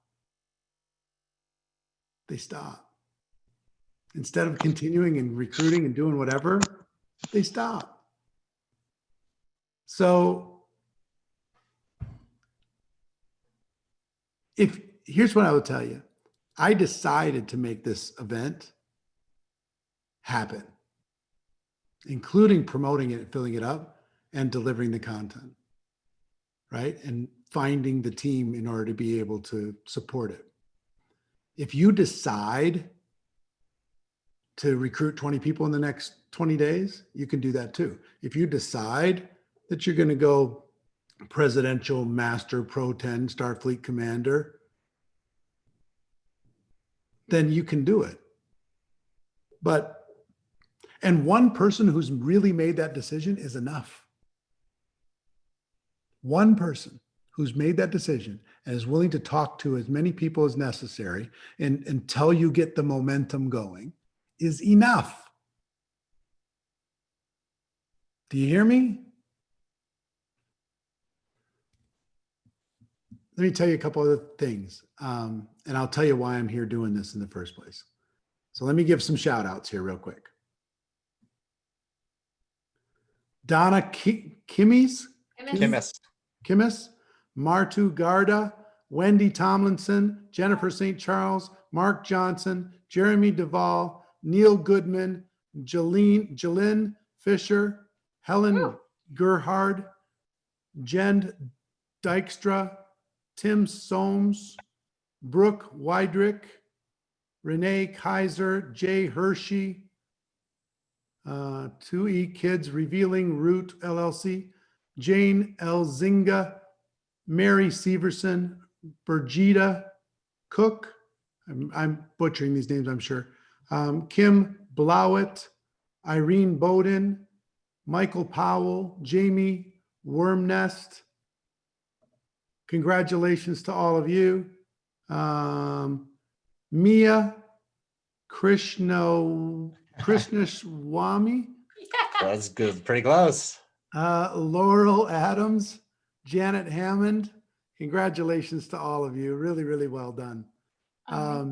Instead of continuing and recruiting and doing whatever, they stop. So here's what I will tell you. I decided to make this event happen, including promoting it, filling it up, and delivering the content, right? And finding the team in order to be able to support it. If you decide to recruit 20 people in the next 20 days, you can do that too. If you decide that you're going to go presidential master pro 10 Starfleet commander, then you can do it. And one person who's really made that decision is enough. One person who's made that decision and is willing to talk to as many people as necessary until you get the momentum going is enough. Do you hear me? Let me tell you a couple other things, and I'll tell you why I'm here doing this in the first place. So let me give some shout outs here real quick. Donna Kimmis, Martu Garda, Wendy Tomlinson, Jennifer St. Charles, Mark Johnson, Jeremy Duvall, Neil Goodman, Jalyn Fisher, Helen Gerhard, Jen Dykstra, Tim Soames, Brooke Weidrich, Renee Kaiser, Jay Hershey, 2E Kids Revealing Root LLC, Jane Elzinga, Mary Severson, Birgitta Cook. I'm butchering these names, I'm sure. Kim Blowett, Irene Bowden, Michael Powell, Jamie Wormnest. Congratulations to all of you. Mia Krishnaswamy, That's good. Pretty close. Laurel Adams, Janet Hammond. Congratulations to all of you. Really, really well done. I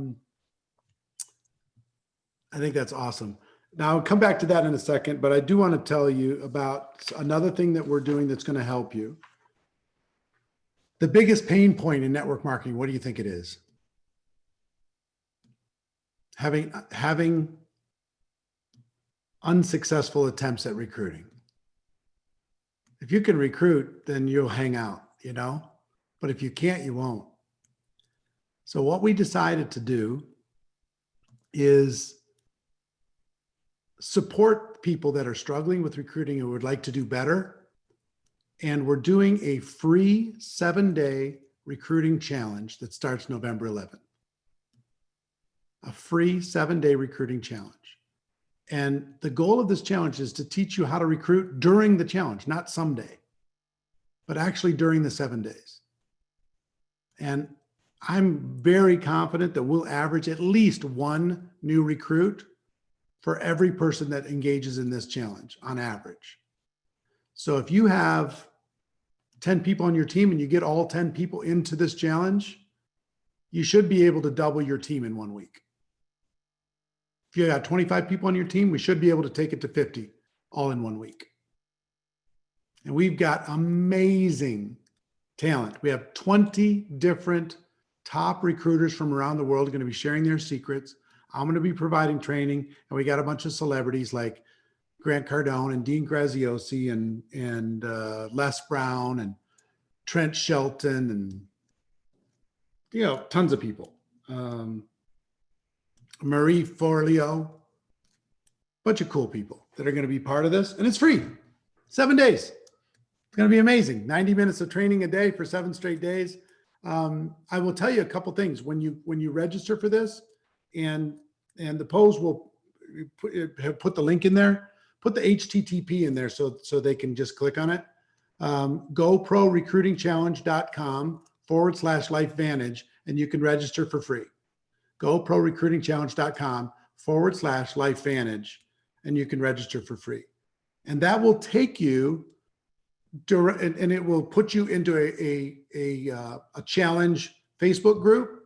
think that's awesome. Now, I'll come back to that in a second, but I do want to tell you about another thing that we're doing that's going to help you. The biggest pain point in network marketing, what do you think it is? Having unsuccessful attempts at recruiting. If you can recruit, then you'll hang out, you know, but if you can't, you won't. So what we decided to do is support people that are struggling with recruiting and would like to do better. And we're doing a free 7-day recruiting challenge that starts November 11th. A free 7-day recruiting challenge. And the goal of this challenge is to teach you how to recruit during the challenge, not someday, but actually during the 7 days. And I'm very confident that we'll average at least one new recruit for every person that engages in this challenge on average. So if you have 10 people on your team and you get all 10 people into this challenge, you should be able to double your team in 1 week. If you got 25 people on your team, we should be able to take it to 50 all in 1 week. And we've got amazing talent. We have 20 different top recruiters from around the world going to be sharing their secrets. I'm going to be providing training, and we got a bunch of celebrities like Grant Cardone and Dean Graziosi and Les Brown and Trent Shelton and, you know, tons of people. Marie Forleo, bunch of cool people that are going to be part of this, and it's free. 7 days. It's going to be amazing. 90 minutes of training a day for 7 straight days. I will tell you a couple things when you register for this, and the pose will put the link in there. Put the HTTP in there so they can just click on it. GoProRecruitingChallenge.com/LifeVantage, and you can register for free. GoProRecruitingChallenge.com/LifeVantage, and you can register for free. And that will take you and it will put you into a challenge Facebook group.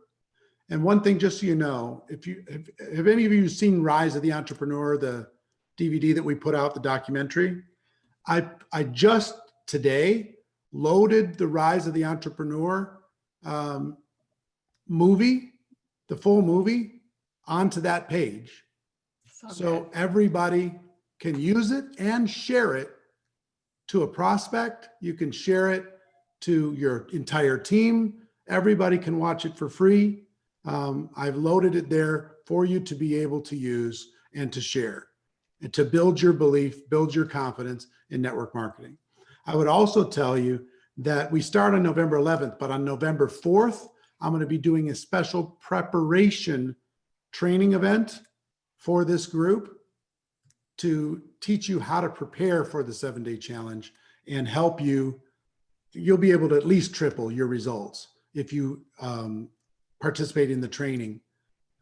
And one thing, just so you know, have any of you seen Rise of the Entrepreneur, the DVD that we put out, the documentary? I just today loaded the Rise of the Entrepreneur movie, the full movie, onto that page. So everybody can use it and share it to a prospect. You can share it to your entire team. Everybody can watch it for free. I've loaded it there for you to be able to use and to share, and to build your belief, build your confidence in network marketing. I would also tell you that we start on November 11th, but on November 4th, I'm going to be doing a special preparation training event for this group to teach you how to prepare for the 7-day challenge and help you. You'll be able to at least triple your results if you participate in the training,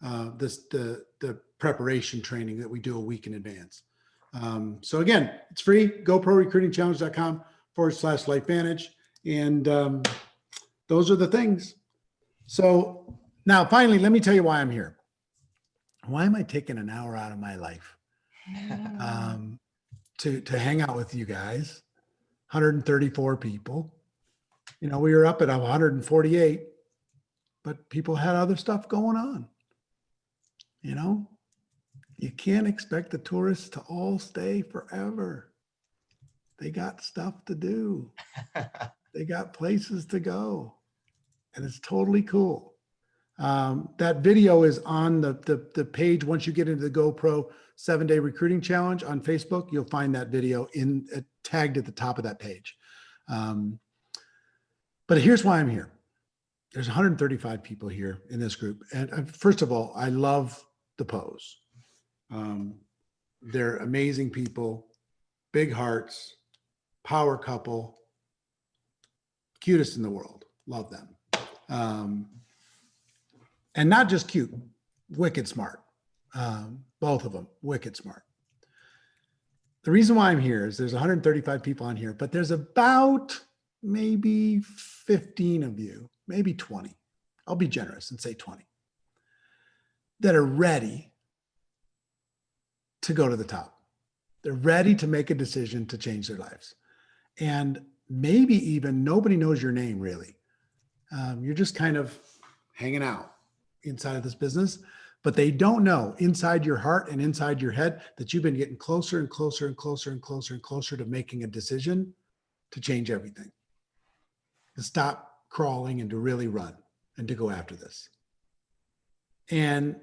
the preparation training that we do a week in advance. So again, it's free, GoProRecruitingChallenge.com/LifeVantage. And those are the things. So now finally, let me tell you why I'm here. Why am I taking an hour out of my life to hang out with you guys? 134 people. You know, we were up at 148, but people had other stuff going on. You know, you can't expect the tourists to all stay forever. They got stuff to do. They got places to go, and it's totally cool. That video is on the page. Once you get into the GoPro 7-Day Recruiting Challenge on Facebook, you'll find that video tagged at the top of that page. But here's why I'm here. There's 135 people here in this group. And first of all, I love the pose. They're amazing people, big hearts, power couple, cutest in the world. Love them. And not just cute, wicked smart. Both of them, wicked smart. The reason why I'm here is there's 135 people on here, but there's about maybe 15 of you, maybe 20. I'll be generous and say 20 that are ready to go to the top. They're ready to make a decision to change their lives. And maybe even nobody knows your name really. You're just kind of hanging out inside of this business, but they don't know inside your heart and inside your head that you've been getting closer and closer and closer and closer and closer to making a decision to change everything, to stop crawling and to really run and to go after this. And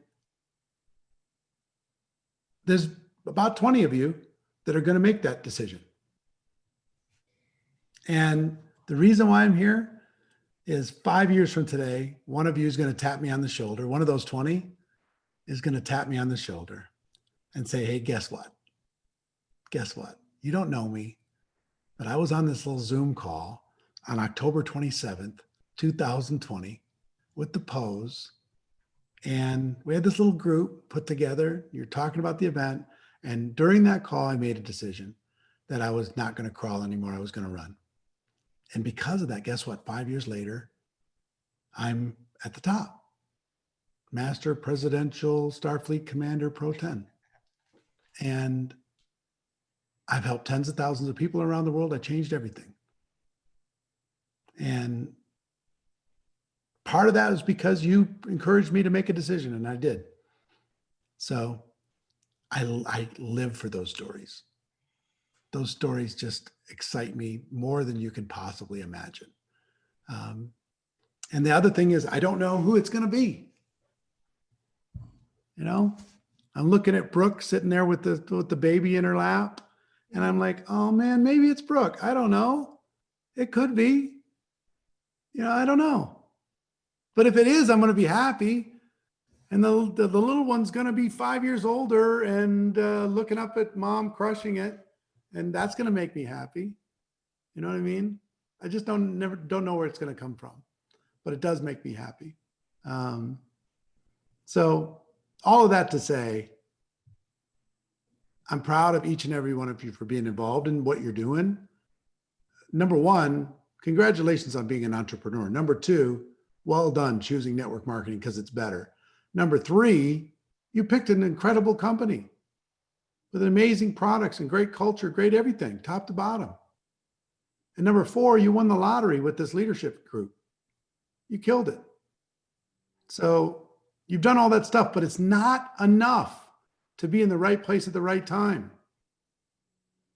there's about 20 of you that are going to make that decision. And the reason why I'm here is 5 years from today, one of you is going to tap me on the shoulder. One of those 20 is going to tap me on the shoulder and say, hey, guess what? Guess what? You don't know me, but I was on this little Zoom call on October 27th, 2020 with the pose. And we had this little group put together. You're talking about the event. And during that call, I made a decision that I was not going to crawl anymore. I was going to run. And because of that, guess what? 5 years later, I'm at the top. Master Presidential Starfleet Commander Pro 10. And I've helped tens of thousands of people around the world. I changed everything. And part of that is because you encouraged me to make a decision, and I did. So I live for those stories. Those stories just excite me more than you can possibly imagine. And the other thing is, I don't know who it's going to be. You know, I'm looking at Brooke sitting there with the baby in her lap, and I'm like, oh man, maybe it's Brooke. I don't know. It could be. You know, I don't know. But if it is, I'm going to be happy. And the little one's going to be 5 years older and looking up at mom crushing it. And that's going to make me happy. You know what I mean? I just don't know where it's going to come from, but it does make me happy. So all of that to say, I'm proud of each and every one of you for being involved in what you're doing. Number one, congratulations on being an entrepreneur. Number two, well done choosing network marketing because it's better. Number three, you picked an incredible company with amazing products and great culture, great everything, top to bottom. And number four, you won the lottery with this leadership group. You killed it. So you've done all that stuff, but it's not enough to be in the right place at the right time.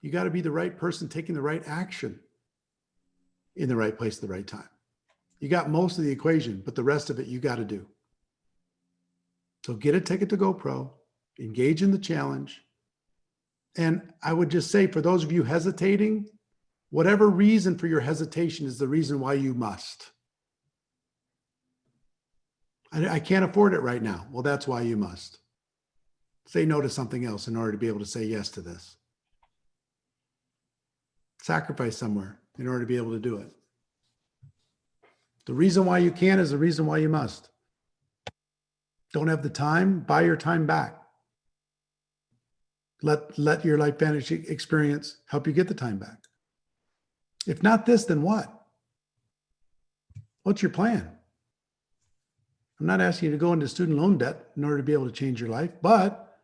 You got to be the right person taking the right action in the right place at the right time. You got most of the equation, but the rest of it you got to do. So get a ticket to GoPro, engage in the challenge. And I would just say, for those of you hesitating, whatever reason for your hesitation is the reason why you must. I can't afford it right now. Well, that's why you must. Say no to something else in order to be able to say yes to this. Sacrifice somewhere in order to be able to do it. The reason why you can is the reason why you must. Don't have the time, buy your time back. Let your LifeVantage experience help you get the time back. If not this, then what? What's your plan? I'm not asking you to go into student loan debt in order to be able to change your life, but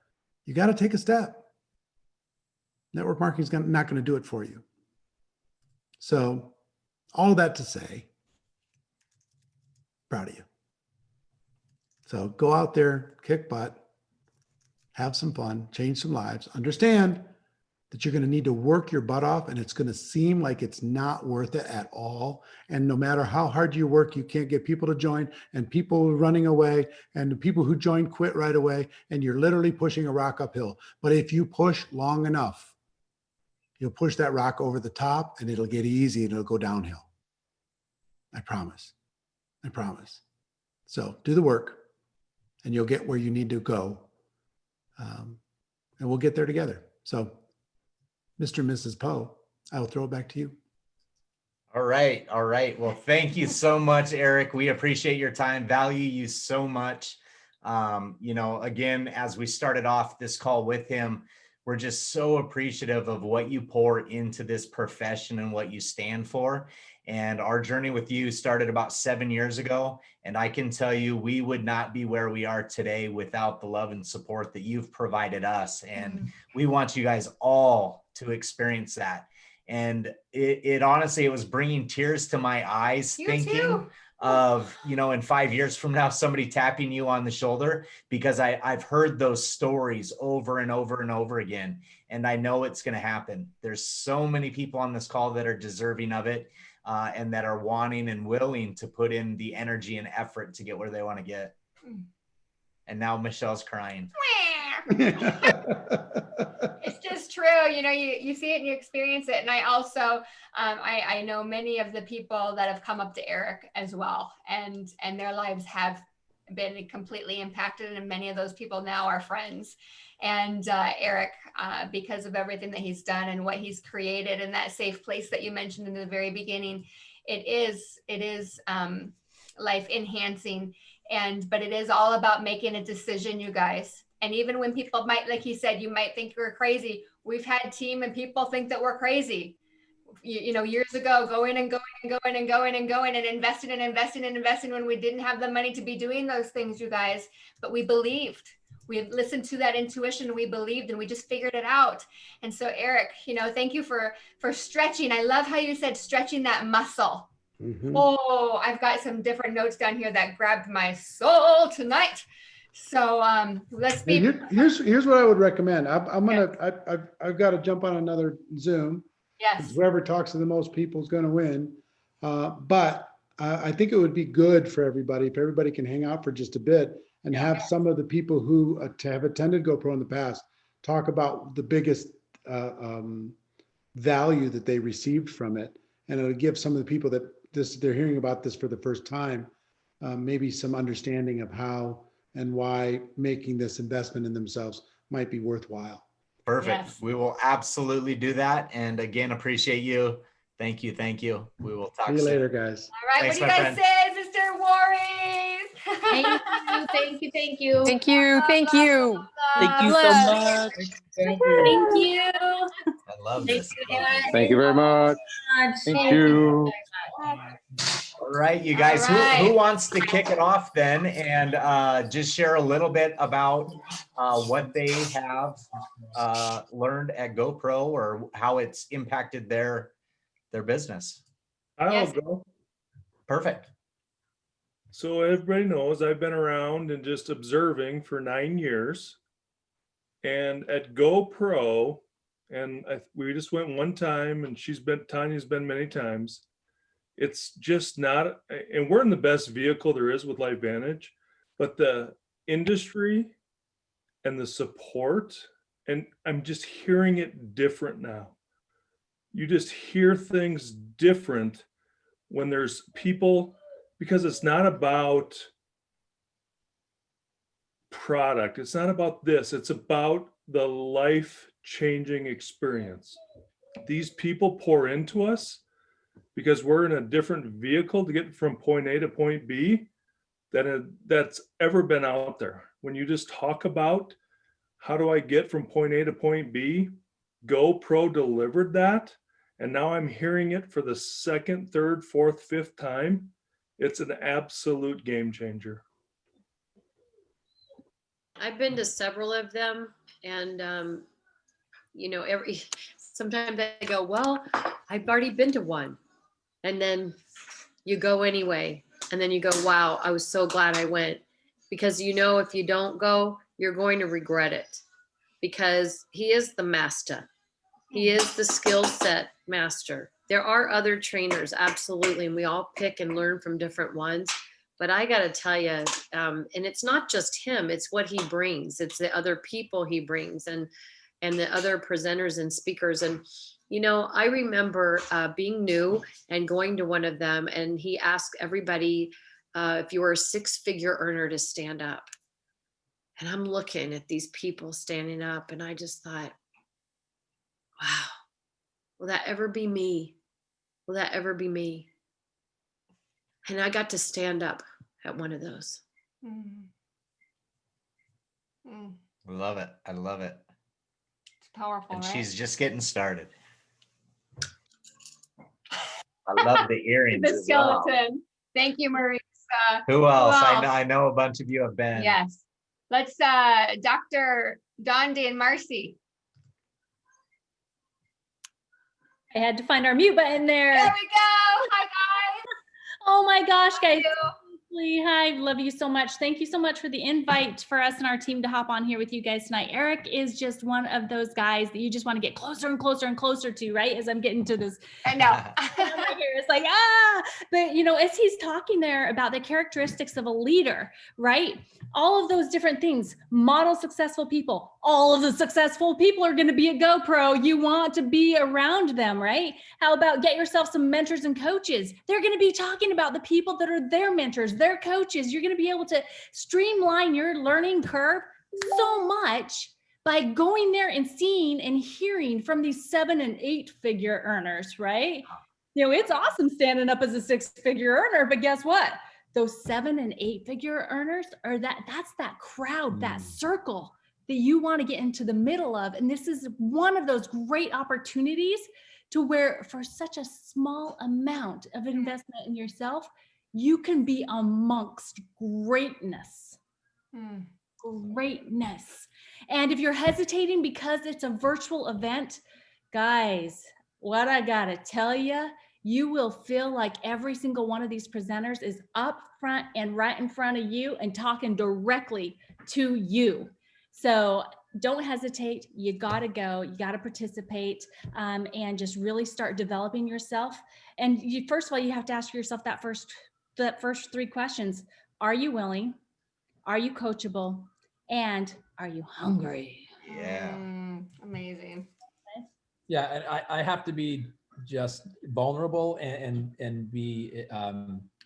you got to take a step. Network marketing is not going to do it for you. So all that to say, proud of you. So go out there, kick butt, have some fun, change some lives. Understand that you're going to need to work your butt off, and it's going to seem like it's not worth it at all. And no matter how hard you work, you can't get people to join, and people running away, and the people who join quit right away, and you're literally pushing a rock uphill. But if you push long enough, You'll push that rock over the top and it'll get easy and it'll go downhill. I promise. I promise. So do the work and you'll get where you need to go. And we'll get there together. So Mr. and Mrs. Poe, I will throw it back to you. All right. All right. Well, thank you so much, Eric. We appreciate your time, value you so much. Again, as we started off this call with him, we're just so appreciative of what you pour into this profession and what you stand for. And our journey with you started about 7 years ago. And I can tell you, we would not be where we are today without the love and support that you've provided us. And we want you guys all to experience that. And it honestly, it was bringing tears to my eyes thinking of, in 5 years from now, somebody tapping you on the shoulder, because I've heard those stories over and over and over again. And I know it's going to happen. There's so many people on this call that are deserving of it. And that are wanting and willing to put in the energy and effort to get where they want to get. And now Michelle's crying. It's just true. You see it and you experience it. And I also, I know many of the people that have come up to Eric as well, and their lives have been completely impacted. And many of those people now are friends. And Eric, because of everything that he's done and what he's created and that safe place that you mentioned in the very beginning, it is life enhancing. But it is all about making a decision, you guys. And even when people might, like he said, you might think you're crazy. We've had team and people think that we're crazy. Years ago, going and investing when we didn't have the money to be doing those things, you guys. But we believed. We listened to that intuition. We believed, and we just figured it out. And so, Eric, thank you for stretching. I love how you said stretching that muscle. Oh, I've got some different notes down here that grabbed my soul tonight. So let's be. Here's what I would recommend. I've got to jump on another Zoom. Yes. Whoever talks to the most people is going to win. But I think it would be good for everybody if everybody can hang out for just a bit and have some of the people who have attended GoPro in the past talk about the biggest value that they received from it. And it'll give some of the people that they're hearing about this for the first time, maybe some understanding of how and why making this investment in themselves might be worthwhile. Perfect. Yes. We will absolutely do that. And again, appreciate you. Thank you. Thank you. We will talk soon. See you later, guys. All right. Thanks, what do you my guys say, Mr. Worre? Thank you. Thank you. Thank you. Thank you. Thank you. Thank you so much. Thank you. I love this. Thank you very much. Thank you. All right, you guys, All right. who wants to kick it off then and just share a little bit about what they have learned at GoPro or how it's impacted their business? I'll go. Perfect. So everybody knows I've been around and just observing for 9 years. And at GoPro, and we just went one time, and Tanya's been many times. It's just not, and we're in the best vehicle there is with LifeVantage, but the industry and the support, and I'm just hearing it different now. You just hear things different when there's people, because it's not about product. It's not about this. It's about the life-changing experience. These people pour into us because we're in a different vehicle to get from point A to point B that's ever been out there. When you just talk about how do I get from point A to point B, GoPro delivered that. And now I'm hearing it for the second, third, fourth, fifth time. It's an absolute game changer. I've been to several of them, and sometimes I go, well, I've already been to one, and then you go anyway, and then you go, wow, I was so glad I went, because if you don't go, you're going to regret it, because he is the master. He is the skill set master. There are other trainers, absolutely, and we all pick and learn from different ones. But I got to tell you, and it's not just him, it's what he brings. It's the other people he brings. And and the other presenters and speakers. And, you know, I remember being new and going to one of them, and he asked everybody if you were a 6-figure earner to stand up. And I'm looking at these people standing up, and I just thought, wow, will that ever be me? Will that ever be me? And I got to stand up at one of those. I love it. I love it. It's powerful, And right? she's just getting started. I love the earrings. The as well. skeleton. Thank you, Marisa. Who else? else? I know a bunch of you have been. Yes. Let's Dr. Dondi and Marcy. I had to find our mute button there. There we go. Hi guys. Oh my gosh, guys. you. Hi, love you so much. Thank you so much for the invite for us and our team to hop on here with you guys tonight. Eric is just one of those guys that you just want to get closer and closer and closer to, right? As I'm getting to this. I know. It's like, but you know, as he's talking there about the characteristics of a leader, right? All of those different things, model successful people, all of the successful people are going to be a GoPro. You want to be around them, right? How about get yourself some mentors and coaches? They're going to be talking about the people that are their mentors, their coaches. You're going to be able to streamline your learning curve so much by going there and seeing and hearing from these 7- and 8-figure earners, right? You know, it's awesome standing up as a 6-figure earner, but guess what? Those 7- and 8-figure earners are that's that crowd, that circle that you want to get into the middle of. And this is one of those great opportunities to where for such a small amount of investment in yourself, you can be amongst greatness. Greatness. And if you're hesitating because it's a virtual event, guys, what I gotta tell you, you will feel like every single one of these presenters is up front and right in front of you and talking directly to you. So don't hesitate. You gotta go. You gotta participate, and just really start developing yourself. And first of all, you have to ask yourself that first 3 questions: Are you willing? Are you coachable? And are you hungry? Yeah. Amazing. Yeah, and I have to be just vulnerable and be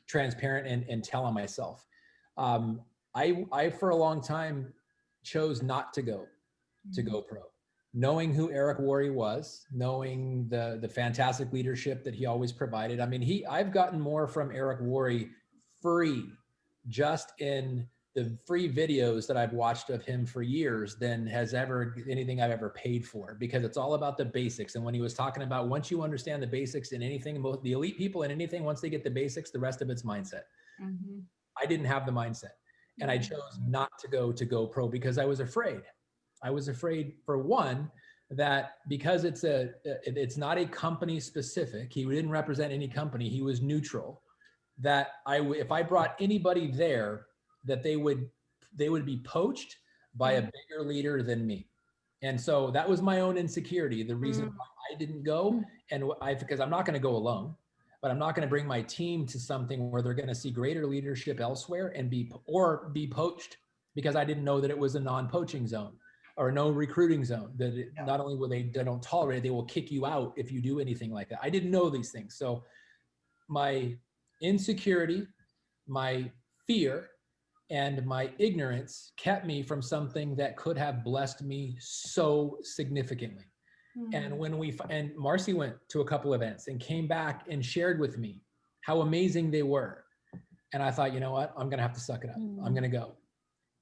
transparent and tell on myself. I for a long time chose not to go to GoPro, knowing who Eric Worre was, knowing the fantastic leadership that he always provided. I mean, I've gotten more from Eric Worre free, just in the free videos that I've watched of him for years than has ever anything I've ever paid for, because it's all about the basics. And when he was talking about, once you understand the basics in anything, both the elite people in anything, once they get the basics, the rest of it's mindset. I didn't have the mindset, and I chose not to go to GoPro because I was afraid. I was afraid, for one, that because it's not a company specific, he didn't represent any company, he was neutral, that if I brought anybody there, that they would be poached by a bigger leader than me. And so that was my own insecurity, the reason why I didn't go. And because I'm not going to go alone, but I'm not going to bring my team to something where they're going to see greater leadership elsewhere and be poached, because I didn't know that it was a non-poaching zone or no recruiting zone, that not only will they don't tolerate it, they will kick you out if you do anything like that. I didn't know these things. So my insecurity, my fear, and my ignorance kept me from something that could have blessed me so significantly. And and Marcy went to a couple events and came back and shared with me how amazing they were. And I thought, you know what, I'm going to have to suck it up. I'm going to go.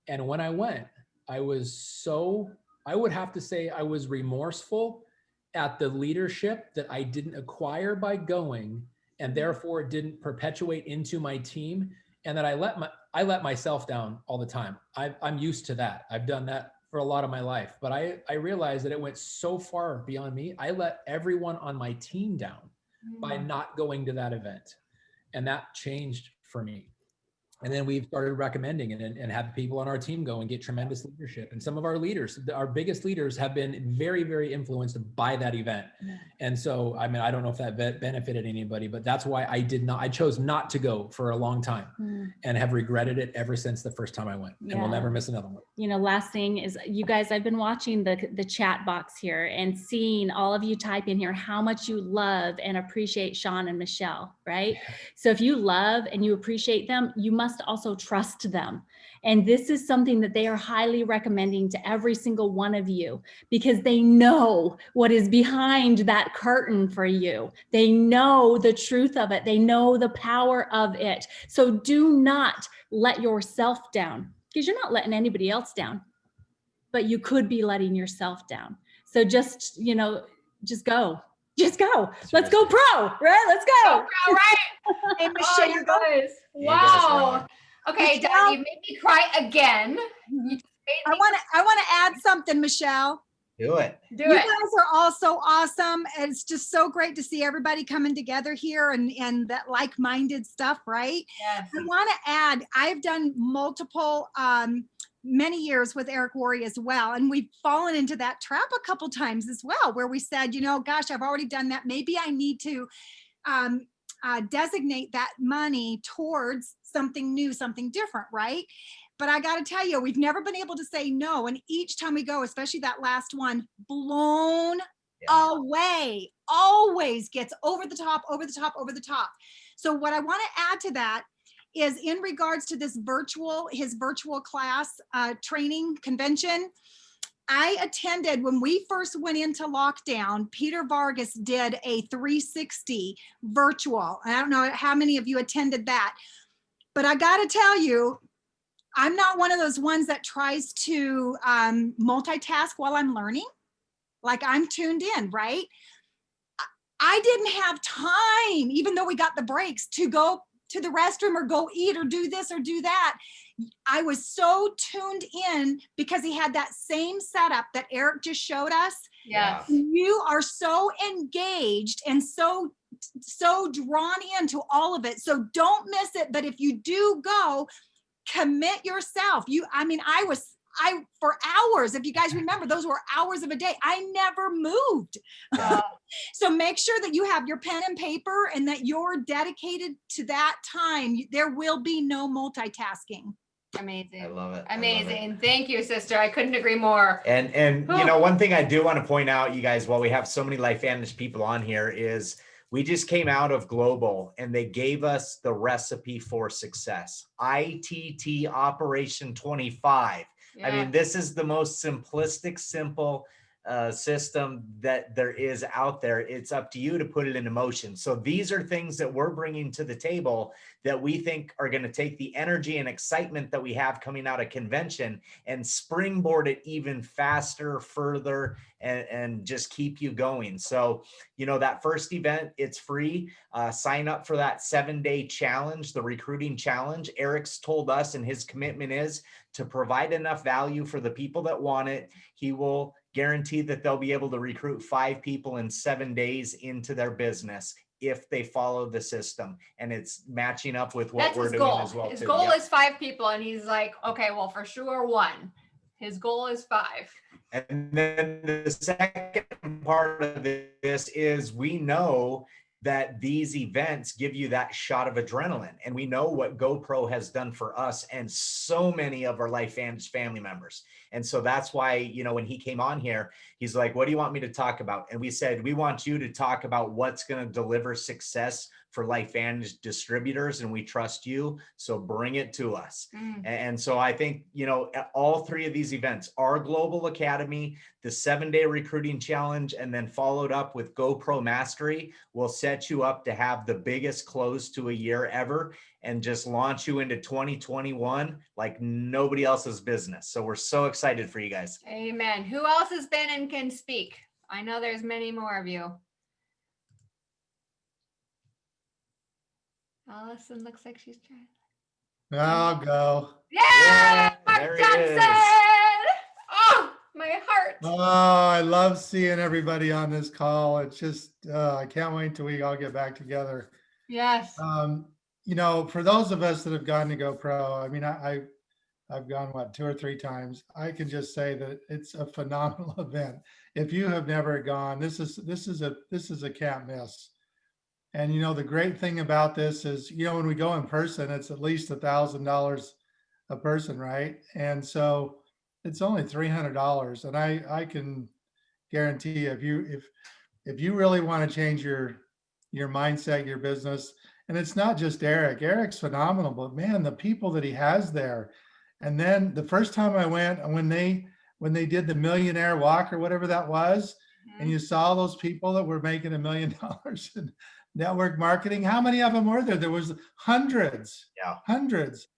And when I went, I would have to say I was remorseful at the leadership that I didn't acquire by going, and therefore didn't perpetuate into my team. And that I let myself down all the time. I'm used to that. I've done that for a lot of my life, but I realized that it went so far beyond me. I let everyone on my team down by not going to that event. And that changed for me. And then we've started recommending it and have people on our team go and get tremendous leadership. And some of our leaders, our biggest leaders, have been very, very influenced by that event. And so, I mean, I don't know if that benefited anybody, but that's why I chose not to go for a long time and have regretted it ever since the first time I went. And we'll never miss another one. You know, last thing is, you guys, I've been watching the chat box here and seeing all of you type in here how much you love and appreciate Sean and Michelle, right? So if you love and you appreciate them, you must also trust them. And this is something that they are highly recommending to every single one of you, because they know what is behind that curtain for you. They know the truth of it. They know the power of it. So do not let yourself down, because you're not letting anybody else down, but you could be letting yourself down. So just, you know, just go. Let's go pro, right? Let's go. Go pro, right? Hey, Michelle, you guys. Wow. Okay, Dad, you made me cry again. You just made me I want to add something, Michelle. Do it. do You it. guys are all so awesome. And it's just so great to see everybody coming together here and that like-minded stuff, right? Yes. I want to add, I've done multiple, many years with Eric Worre as well. And we've fallen into that trap a couple times as well, where we said, you know, gosh, I've already done that. Maybe I need to designate that money towards something new, something different, right? But I got to tell you, we've never been able to say no. And each time we go, especially that last one, blown away, always gets over the top, over the top, over the top. So what I want to add to that is in regards to this his virtual class training convention, I attended when we first went into lockdown. Peter Vargas did a 360 virtual. I don't know how many of you attended that, but I got to tell you, I'm not one of those ones that tries to multitask while I'm learning. Like, I'm tuned in, right? I didn't have time, even though we got the breaks, to go to the restroom or go eat or do this or do that. I was so tuned in because he had that same setup that Eric just showed us. Yes. You are so engaged and so drawn into all of it. So don't miss it. But if you do go, commit yourself. I for hours, if you guys remember, those were hours of a day. I never moved. So make sure that you have your pen and paper and that you're dedicated to that time. There will be no multitasking. Amazing. I love it. Amazing. Thank you, sister. I couldn't agree more. And you know, one thing I do want to point out, you guys, while we have so many LifeVantage people on here, is we just came out of Global and they gave us the recipe for success. ITT Operation 25. Yeah. I mean, this is the most simplistic, simple system that there is out there. It's up to you to put it into motion. So these are things that we're bringing to the table that we think are going to take the energy and excitement that we have coming out of convention and springboard it even faster, further, and just keep you going. So, you know, that first event, it's free. Sign up for that 7-day challenge, the recruiting challenge. Eric's told us, and his commitment is to provide enough value for the people that want it. He will guarantee that they'll be able to recruit 5 people in 7 days into their business if they follow the system. And it's matching up with what we're doing as well. His too. goal Yep. is 5 people. And he's like, okay, well, for sure 1. His goal is 5. And then the second part of this is we know that these events give you that shot of adrenaline. And we know what GoPro has done for us and so many of our LifeVantage family members. And so that's why, you know, when he came on here, he's like, what do you want me to talk about? And we said, we want you to talk about what's going to deliver success for LifeVantage distributors. And we trust you. So bring it to us. And so I think, you know, all 3 of these events, our Global Academy, the 7-day recruiting challenge, and then followed up with GoPro Mastery will set you up to have the biggest close to a year ever and just launch you into 2021 like nobody else's business. So we're so excited for you guys. Amen. Who else has been and can speak? I know there's many more of you. Allison looks like she's trying. I'll go. Yeah, Mark there he Johnson. is. Oh, my heart. Oh, I love seeing everybody on this call. It's just, I can't wait till we all get back together. Yes. you know, for those of us that have gone to GoPro, I mean, I've gone what 2 or 3 times. I can just say that it's a phenomenal event. If you have never gone, this is a can't miss. And you know, the great thing about this is, you know, when we go in person, it's at least $1,000 a person, right? And so it's only $300, and I can guarantee you, if you really want to change your mindset, your business, and it's not just Eric. Eric's phenomenal, but man, the people that he has there. And then the first time I went, when they did the millionaire walk or whatever that was, and you saw those people that were making $1 million in network marketing, how many of them were there? There was hundreds, hundreds.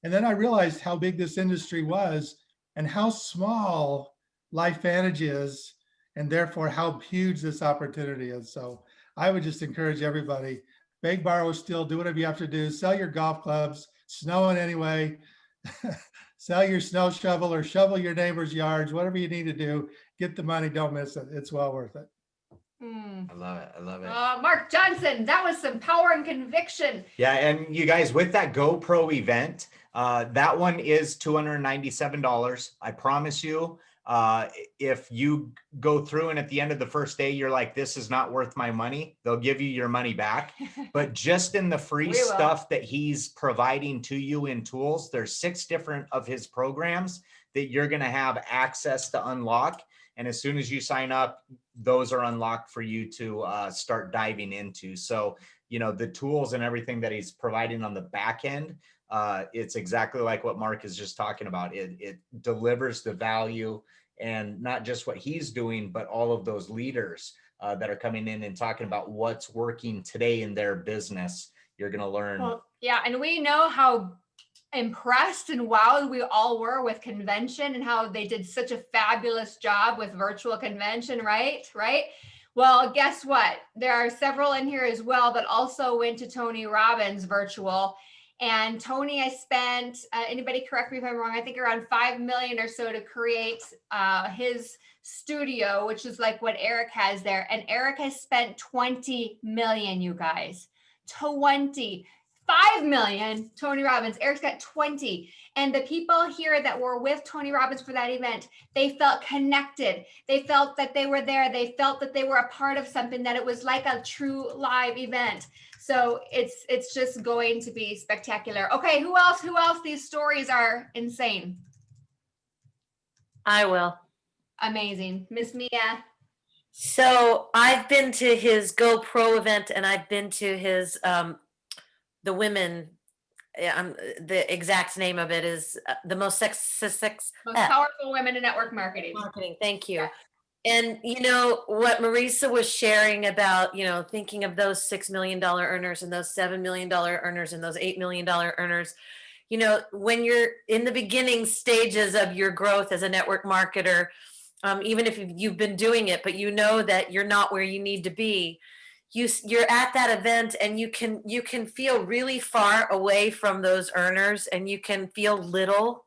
And then I realized how big this industry was and how small LifeVantage is, and therefore how huge this opportunity is. So I would just encourage everybody, beg, borrow, steal, do whatever you have to do. Sell your golf clubs, snowing anyway. Sell your snow shovel or shovel your neighbor's yards, whatever you need to do. Get the money, don't miss it. It's well worth it. I love it. I love it. Mark Johnson, that was some power and conviction. Yeah, and you guys, with that GoPro event, that one is $297. I promise you, if you go through and at the end of the first day, you're like, this is not worth my money, they'll give you your money back. But just in the free stuff that he's providing to you in tools, there's 6 different of his programs that you're going to have access to unlock. And as soon as you sign up, those are unlocked for you to start diving into. So, you know, the tools and everything that he's providing on the back end, it's exactly like what Mark is just talking about. It delivers the value, and not just what he's doing, but all of those leaders that are coming in and talking about what's working today in their business. You're going to learn. Well, yeah. And we know how impressed and wowed we all were with convention and how they did such a fabulous job with virtual convention, right? Well, guess what? There are several in here as well that also went to Tony Robbins virtual. And Tony, I spent, anybody correct me if I'm wrong, I think around 5 million or so to create his studio, which is like what Eric has there. And Eric has spent 20 million, you guys. 5 million, Tony Robbins. Eric's got 20. And the people here that were with Tony Robbins for that event, they felt connected. They felt that they were there. They felt that they were a part of something, that it was like a true live event. So it's just going to be spectacular. Okay, who else? These stories are insane. I will. Amazing. Miss Mia. So I've been to his GoPro event, and I've been to his the women, the exact name of it is the most powerful women in network marketing. Thank you. Yeah. And you know what Marisa was sharing about, you know, thinking of those $6 million earners and those $7 million earners and those $8 million earners, you know, when you're in the beginning stages of your growth as a network marketer, even if you've been doing it, but you know that you're not where you need to be, you're at that event and you can feel really far away from those earners and you can feel little.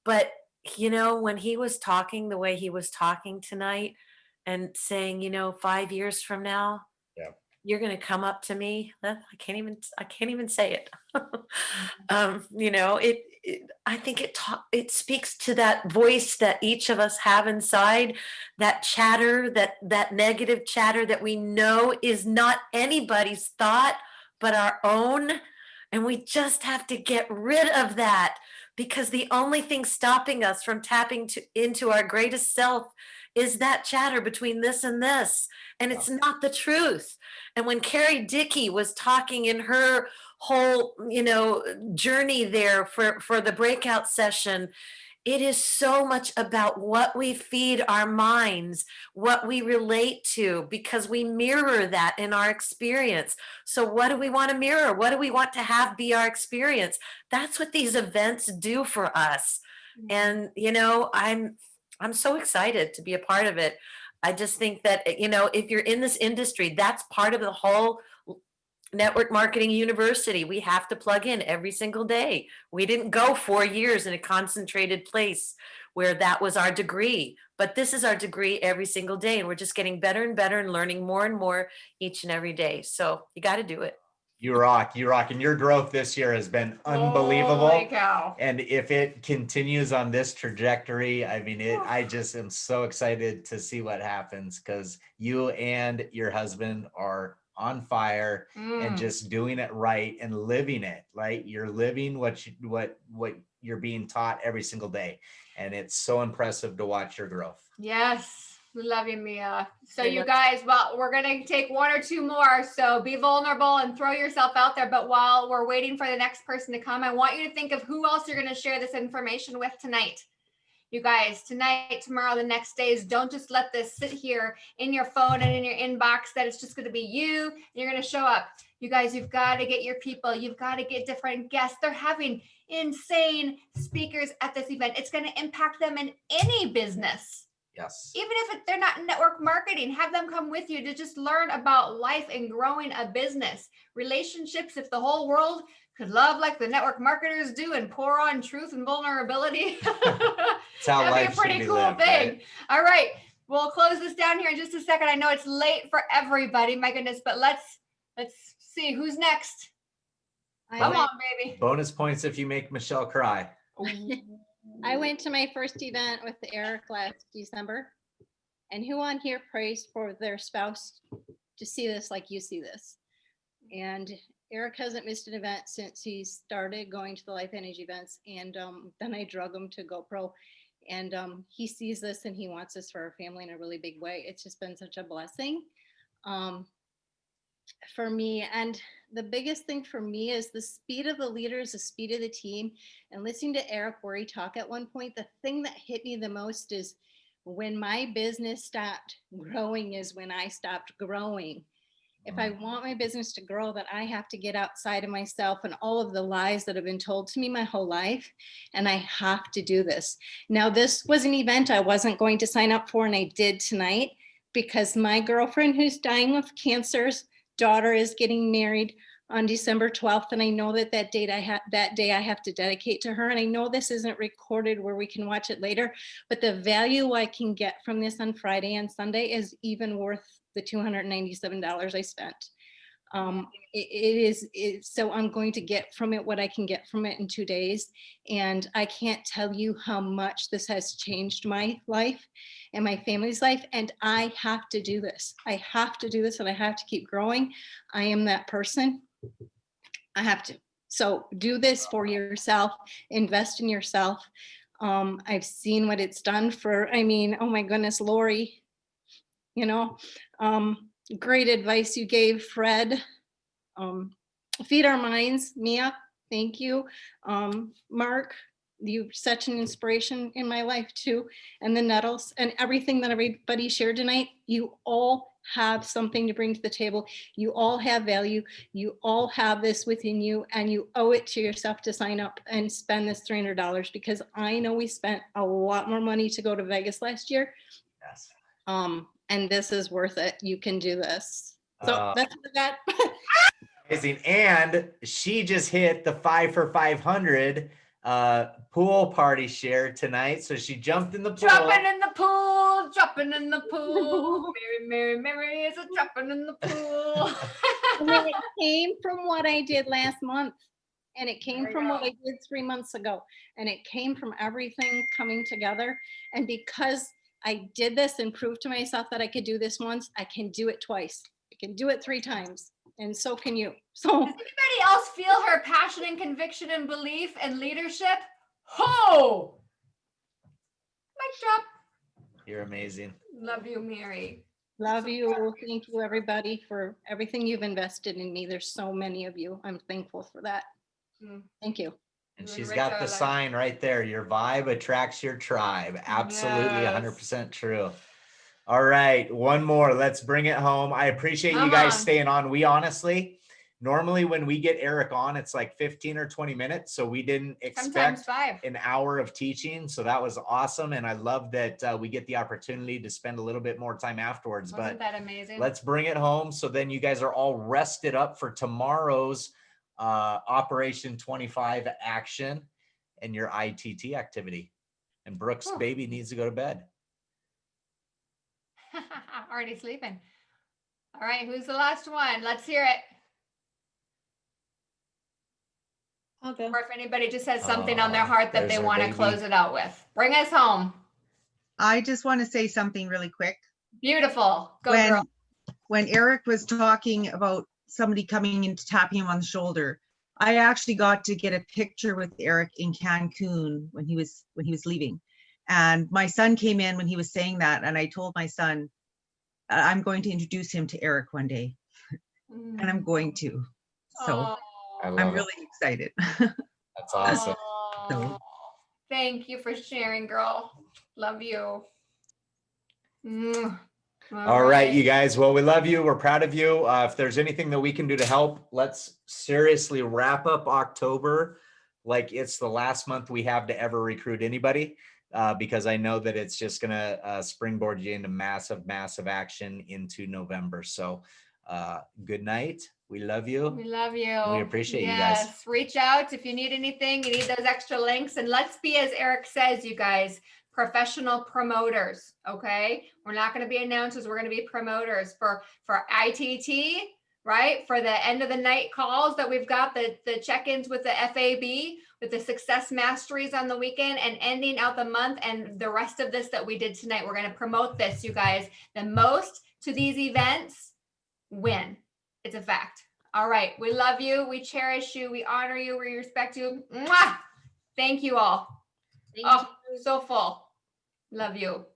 But you know, when he was talking the way he was talking tonight and saying, you know, 5 years from now, you're going to come up to me. I can't even say it. You know, I think it speaks to that voice that each of us have inside, that chatter, that negative chatter that we know is not anybody's thought, but our own. And we just have to get rid of that, because the only thing stopping us from tapping into our greatest self is that chatter between this and this. And it's not the truth. And when Carrie Dickey was talking in her whole, you know, journey there for the breakout session, it is so much about what we feed our minds, what we relate to, because we mirror that in our experience. So what do we want to mirror? What do we want to have be our experience? That's what these events do for us. And, you know, I'm so excited to be a part of it. I just think that, you know, if you're in this industry, that's part of the whole network marketing university. We have to plug in every single day. We didn't go 4 years in a concentrated place where that was our degree, but this is our degree every single day. And we're just getting better and better and learning more and more each and every day. So you got to do it. You rock, and your growth this year has been unbelievable. Holy cow. And if it continues on this trajectory, I mean, I just am so excited to see what happens, because you and your husband are on fire and just doing it right and living it, right? You're living what you're being taught every single day. And it's so impressive to watch your growth. Yes. We love you, Mia. So you guys, well, we're going to take one or two more. So be vulnerable and throw yourself out there. But while we're waiting for the next person to come, I want you to think of who else you're going to share this information with tonight. You guys, tonight, tomorrow, the next days, don't just let this sit here in your phone and in your inbox that it's just going to be you and you're going to show up. You guys, you've got to get your people. You've got to get different guests. They're having insane speakers at this event. It's going to impact them in any business. Yes. Even if they're not network marketing, have them come with you to just learn about life and growing a business. Relationships, if the whole world could love like the network marketers do and pour on truth and vulnerability, that'd be a pretty cool thing. Right? All right, we'll close this down here in just a second. I know it's late for everybody, my goodness, but let's see who's next. Come on, baby. Bonus points if you make Michelle cry. I went to my first event with Eric last December, and who on here prays for their spouse to see this like you see this? And Eric hasn't missed an event since he started going to the LifeVantage events, and then I drug him to GoPro, and he sees this and he wants this for our family in a really big way. It's just been such a blessing for me. And the biggest thing for me is the speed of the leaders, the speed of the team, and listening to Eric Worre talk at one point. The thing that hit me the most is when my business stopped growing is when I stopped growing. If I want my business to grow, that I have to get outside of myself and all of the lies that have been told to me my whole life. And I have to do this. Now, this was an event I wasn't going to sign up for, and I did tonight because my girlfriend who's dying of cancer's daughter is getting married on December 12th. And I know that day I have to dedicate to her. And I know this isn't recorded where we can watch it later, but the value I can get from this on Friday and Sunday is even worth the $297 I spent. So I'm going to get from it what I can get from it in 2 days. And I can't tell you how much this has changed my life and my family's life. And I have to do this. I have to do this, and I have to keep growing. I am that person. I have to. So do this for yourself, invest in yourself. I've seen what it's done for, oh my goodness, Lori, great advice you gave, Fred. Feed our minds, Mia, thank you. Mark, you're such an inspiration in my life too. And the Nettles and everything that everybody shared tonight, you all have something to bring to the table. You all have value. You all have this within you, and you owe it to yourself to sign up and spend this $300, because I know we spent a lot more money to go to Vegas last year. Yes. And this is worth it. You can do this. So that's what I got. Amazing. And she just hit the 5 for 500 pool party share tonight. So she jumped in the pool. Dropping in the pool, dropping in the pool. Mary, Mary is a dropping in the pool. And then it came from what I did last month. And it came from what I did 3 months ago. And it came from everything coming together. And because I did this and proved to myself that I could do this once, I can do it twice. I can do it 3 times. And so can you. So does anybody else feel her passion and conviction and belief and leadership? Ho! Mic drop. You're amazing. Love you, Mary. Love you. Thank you, everybody, for everything you've invested in me. There's so many of you. I'm thankful for that. Thank you. And she's got the sign right there. Your vibe attracts your tribe. Absolutely, yes. 100% true. All right, one more. Let's bring it home. I appreciate you guys staying on. We honestly, normally when we get Eric on, it's like 15 or 20 minutes. So we didn't expect an hour of teaching. So that was awesome. And I love that we get the opportunity to spend a little bit more time afterwards. Wasn't that amazing? Let's bring it home. So then you guys are all rested up for tomorrow's Operation 25 action and your ITT activity. And Brooke's baby needs to go to bed. Already sleeping. All right, who's the last one? Let's hear it. I'll go. Or if anybody just has something on their heart that there's they our want to baby. close it out with. Bring us home. I just want to say something really quick. Beautiful. Go girl. When Eric was talking about somebody coming in to tapping him on the shoulder, I actually got to get a picture with Eric in Cancun when he was leaving. And my son came in when he was saying that, and I told my son, I'm going to introduce him to Eric one day. And I'm going to. So I'm really excited. That's awesome. So, Thank you for sharing, girl. Love you. All right, you guys. Well, we love you. We're proud of you. If there's anything that we can do to help, let's seriously wrap up October like it's the last month we have to ever recruit anybody, because I know that it's just going to springboard you into massive, massive action into November. So good night. We love you. We love you. We appreciate you guys. Yes. Reach out if you need anything, you need those extra links. And let's be, as Eric says, you guys, professional promoters. Okay. We're not going to be announcers. We're going to be promoters for ITT, right? For the end of the night calls that we've got, the check-ins with the FAB, with the success masteries on the weekend, and ending out the month and the rest of this that we did tonight. We're going to promote this, you guys. The most to these events win. It's a fact. All right. We love you. We cherish you. We honor you. We respect you. Mwah! Thank you all. Thank Oh, so full. Love you.